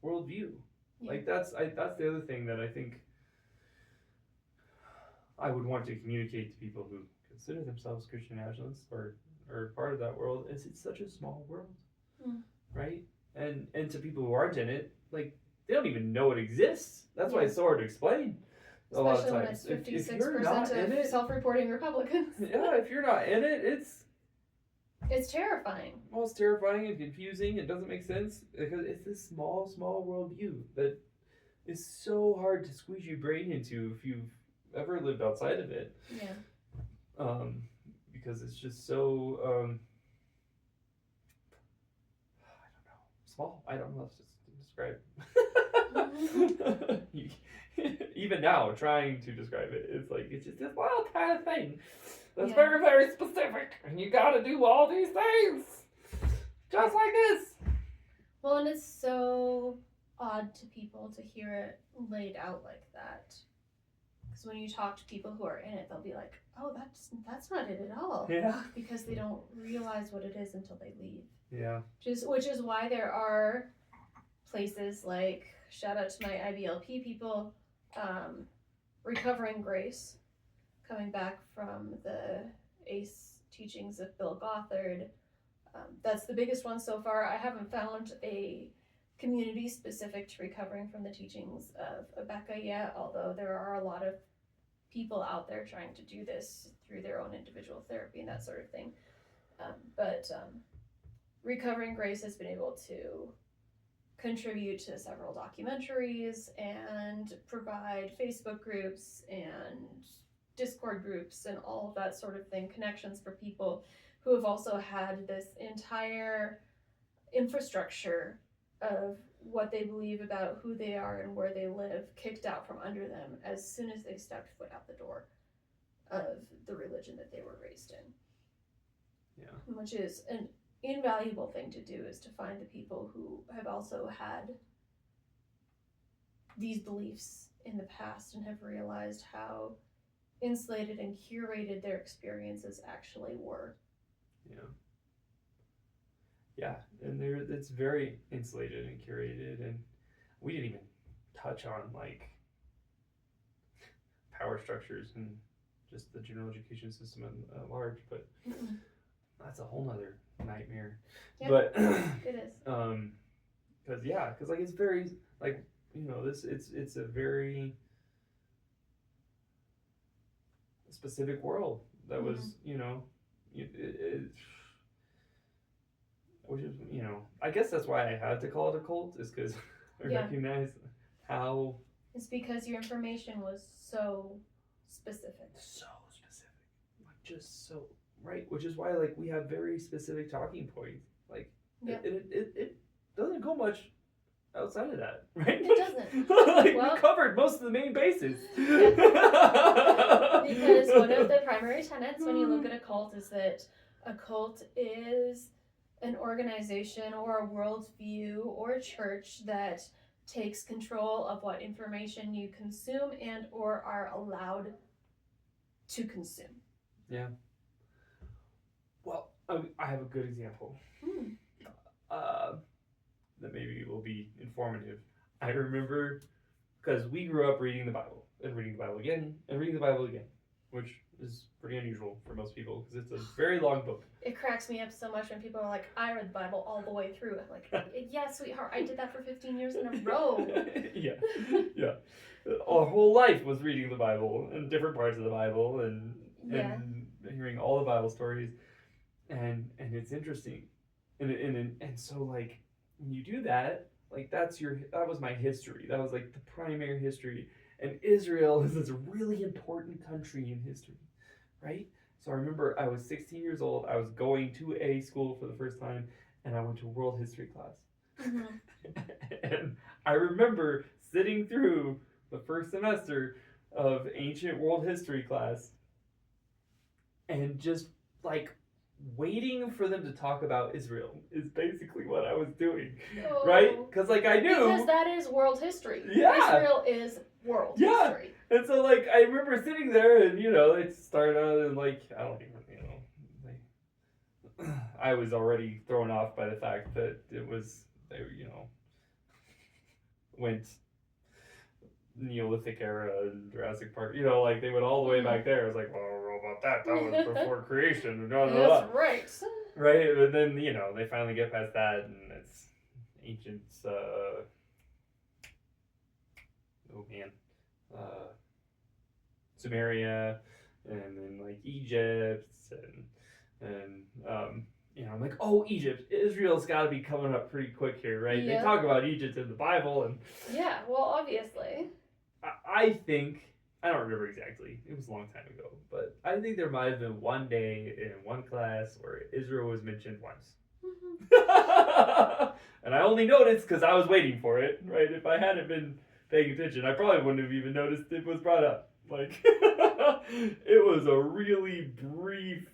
worldview. Yeah. Like that's the other thing that I think I would want to communicate to people who consider themselves Christian nationalists or part of that world is it's such a small world, right? And to people who aren't in it, like they don't even know it exists. That's why it's so hard to explain. Especially a lot of times, when it's 56% of self-reporting Republicans. Yeah, if you're not in it, it's terrifying. Well, it's terrifying and confusing. It doesn't make sense because it's this small worldview that is so hard to squeeze your brain into if you've ever lived outside of it. Yeah. Because it's just so I don't know, small. I don't know how to describe. Even now, trying to describe it, it's like it's just this little kind of thing that's very, very specific, and you got to do all these things just like this. Well, and it's so odd to people to hear it laid out like that. Because when you talk to people who are in it, they'll be like, "Oh, that's not it at all." Yeah. Because they don't realize what it is until they leave. Yeah. Which is why there are places like, shout out to my IBLP people, Recovering Grace, coming back from the ACE teachings of Bill Gothard. That's the biggest one so far. I haven't found a community specific to recovering from the teachings of Abeka yet, although there are a lot of people out there trying to do this through their own individual therapy and that sort of thing. But Recovering Grace has been able to contribute to several documentaries and provide Facebook groups and Discord groups and all of that sort of thing, connections for people who have also had this entire infrastructure of what they believe about who they are and where they live kicked out from under them as soon as they stepped foot out the door of the religion that they were raised in. Yeah. Which is an invaluable thing to do, is to find the people who have also had these beliefs in the past and have realized how insulated and curated their experiences actually were. Yeah, and it's very insulated and curated, and we didn't even touch on like power structures and just the general education system at large, but that's a whole nother nightmare. Yep, but it is. Because like it's very like it's a very specific world that was which is I guess that's why I had to call it a cult, is because I recognize how it's because your information was so specific, like just so right, which is why like we have very specific talking points, like it doesn't go much outside of that, right? It doesn't. Like we covered most of the main bases. Because one of the primary tenets when you look at a cult is that a cult is an organization or a worldview or a church that takes control of what information you consume and or are allowed to consume. Yeah. Well, I have a good example. That maybe will be informative. I remember because we grew up reading the Bible and reading the Bible again and reading the Bible again, which is pretty unusual for most people because it's a very long book. It cracks me up so much when people are like, I read the Bible all the way through. I'm like, yeah, sweetheart, I did that for 15 years in a row. Yeah. Our whole life was reading the Bible and different parts of the Bible and hearing all the Bible stories, and it's interesting, and so like when you do that, like that was my history. That was like the primary history, and Israel is this really important country in history, right? So I remember I was 16 years old. I was going to a school for the first time, and I went to world history class. And I remember sitting through the first semester of ancient world history class and just like waiting for them to talk about Israel is basically what I was doing, right? Because like I knew, because that is world history. Yeah, Israel is world history. And so like I remember sitting there, and it started out and like I don't even I was already thrown off by the fact that it was they went Neolithic era and Jurassic Park, like they went all the way back there. I was like, well, I don't know about that. That was before creation. And blah, blah, blah. That's right. Right, but then they finally get past that, and it's ancient. Sumeria, and then like Egypt, and I'm like, oh, Egypt, Israel's got to be coming up pretty quick here, right? Yeah. They talk about Egypt in the Bible, and yeah, well, obviously. I think, I don't remember exactly, it was a long time ago, but I think there might have been one day in one class where Israel was mentioned once. And I only noticed because I was waiting for it, right? If I hadn't been paying attention, I probably wouldn't have even noticed it was brought up. Like, it was a really brief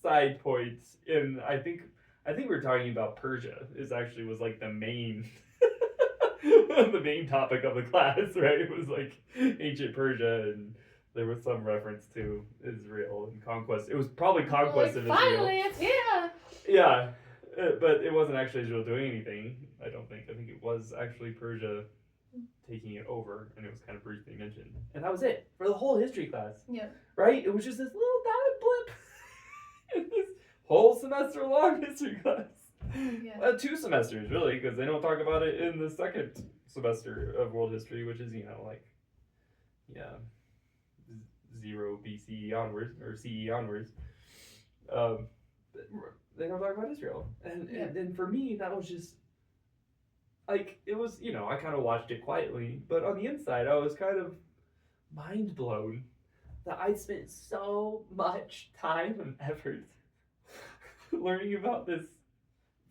side point, and I think we were talking about Persia. Was like the main the main topic of the class, right? It was like ancient Persia, and there was some reference to Israel and conquest. It was probably conquest of Israel. Finally, it's here. Yeah, but it wasn't actually Israel doing anything. I don't think. I think it was actually Persia taking it over, and it was kind of briefly mentioned, and that was it for the whole history class. Yeah. Right? It was just this little dotted blip in this whole semester long history class. Yeah. 2 semesters, really, because they don't talk about it in the second semester of world history, which is 0 BCE onwards or CE onwards. They don't talk about Israel, and for me that was just like it was. I kind of watched it quietly, but on the inside I was kind of mind blown that I'd spent so much time and effort learning about this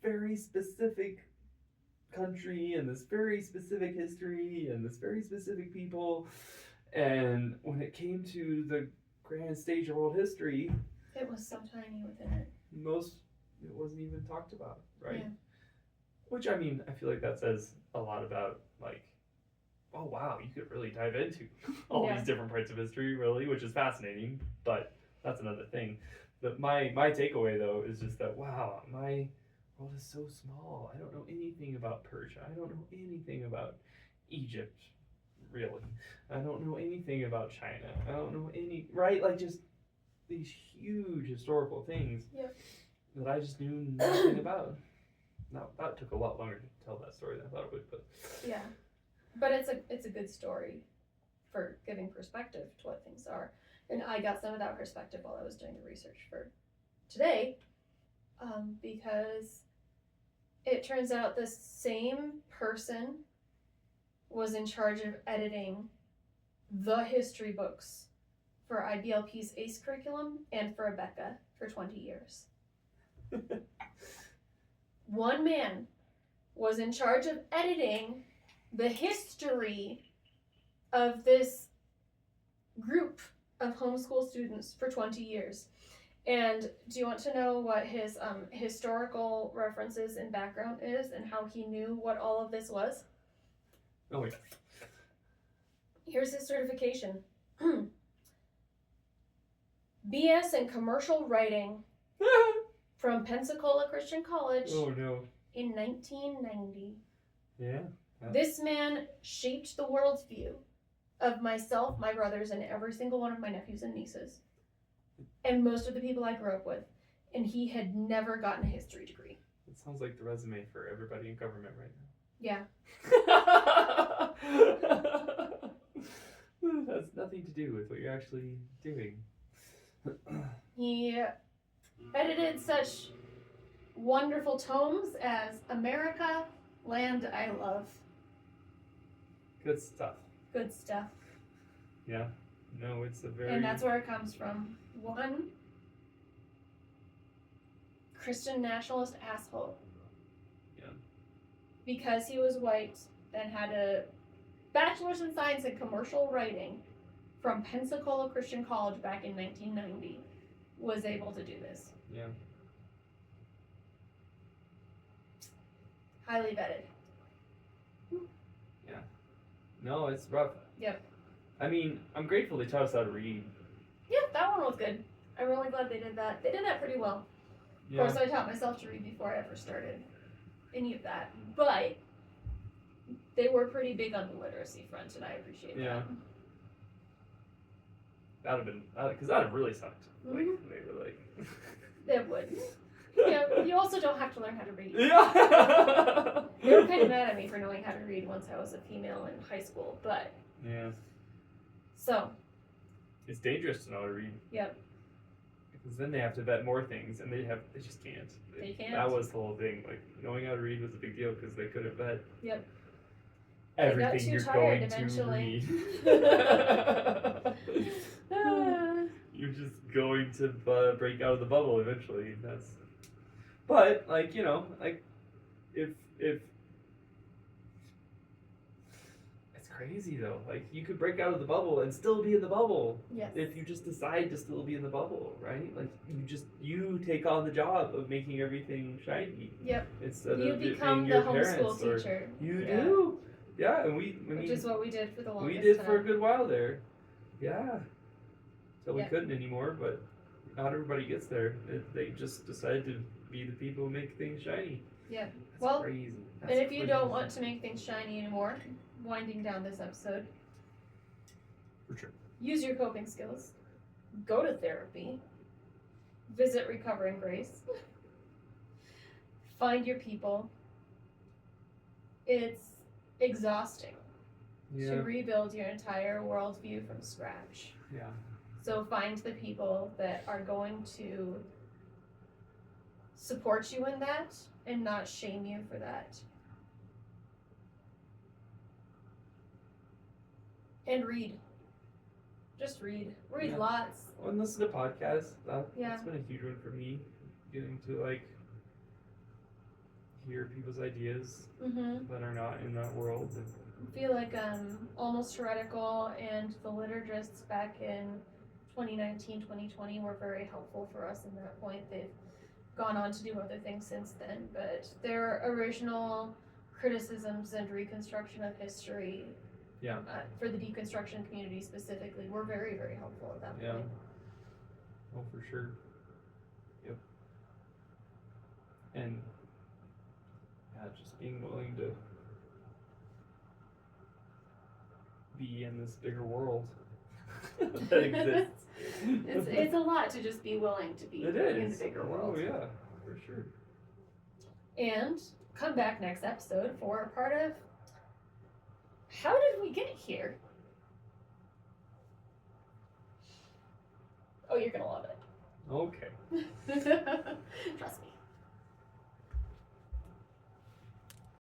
very specific country and this very specific history and this very specific people, and when it came to the grand stage of world history, it was so tiny within it. It wasn't even talked about, right? Yeah. Which, I mean, I feel like that says a lot about, like, oh wow, you could really dive into all these different parts of history, really, which is fascinating, but that's another thing. But my takeaway, though, is just that, wow, my world is so small. I don't know anything about Persia. I don't know anything about Egypt, really. I don't know anything about China. I don't know right? Like, just these huge historical things that I just knew nothing about. Now, that took a lot longer to tell that story than I thought it would, but... Yeah. But it's a good story for giving perspective to what things are. And I got some of that perspective while I was doing the research for today, because it turns out the same person was in charge of editing the history books for IBLP's ACE curriculum and for Abeka for 20 years. One man was in charge of editing the history of this group of homeschool students for 20 years. And do you want to know what his historical references and background is and how he knew what all of this was? Oh, yeah. Here's his certification. BS in commercial writing from Pensacola Christian College Oh, no. in 1990. Yeah. This man shaped the world's view of myself, my brothers, and every single one of my nephews and nieces, and most of the people I grew up with. And he had never gotten a history degree. It sounds like the resume for everybody in government right Yeah. now. Has nothing to do with what you're actually doing. He edited such wonderful tomes as America, Land I Love. Good stuff. Good stuff. Yeah. No, it's a very... And that's where it comes from. One Christian nationalist asshole. Yeah. Because he was white and had a bachelor's in science in commercial writing from Pensacola Christian College back in 1990 was able to do this. Yeah. Highly vetted. Yeah. No, it's rough. Yep. I mean, I'm grateful they taught us how to read. Yeah, that one was good. I'm really glad they did that. They did that pretty well. Yeah. Of course, I taught myself to read before I ever started any of that. But they were pretty big on the literacy front, and I appreciate Yeah. that. That'd have been... Because that'd have really sucked. Like, Mhm. they were like... It would. Yeah, you also don't have to learn how to read. Yeah! They were kind of mad at me for knowing how to read once I was a female in high school, but... Yeah. So, It's dangerous to know how to read. yep. Because then they have to vet more things, and they just can't. They can't. That was the whole thing. Like, knowing how to read was a big deal because they couldn't vet Yep. everything too you're tired going to eventually. read. You're just going to break out of the bubble eventually. But like, you know, like if it's crazy though. Like, you could break out of the bubble and still be in the bubble. Yes. If you just decide to still be in the bubble, right? Like, you take on the job of making everything shiny. Yep. Instead You of it become being the your homeschool parents or teacher. you Yeah. do. Yeah, and Which is what we did for the longest we did time. for a good while there. Yeah. So we Yeah. couldn't anymore, but not everybody gets there. They just decide to be the people who make things shiny. Yeah. That's Well, crazy. And if you don't want to make things shiny anymore, winding down this episode, For sure. use your coping skills. Go to therapy. Visit Recovering Grace. Find your people. It's exhausting to Yeah. rebuild your entire worldview from scratch. Yeah. So find the people that are going to support you in that and not shame you for that. And read. Just read. Read Yeah. lots. And listen to podcasts. Yeah. That's been a huge one for me. Getting to like hear people's ideas Mm-hmm. that are not in that world. I feel like Almost Heretical and the liturgists back in 2019, 2020 were very helpful for us in that point. They've gone on to do other things since then, but their original criticisms and reconstruction of history Yeah. for the deconstruction community specifically were very, very helpful at that Yeah. point. Oh, for sure. Yep. And yeah, just being willing to be in this bigger world that exists. It's a lot to just be willing to be It in is. the bigger world. Oh yeah, for sure. And come back next episode for a part of how did we get here? Oh, you're gonna love Okay. it.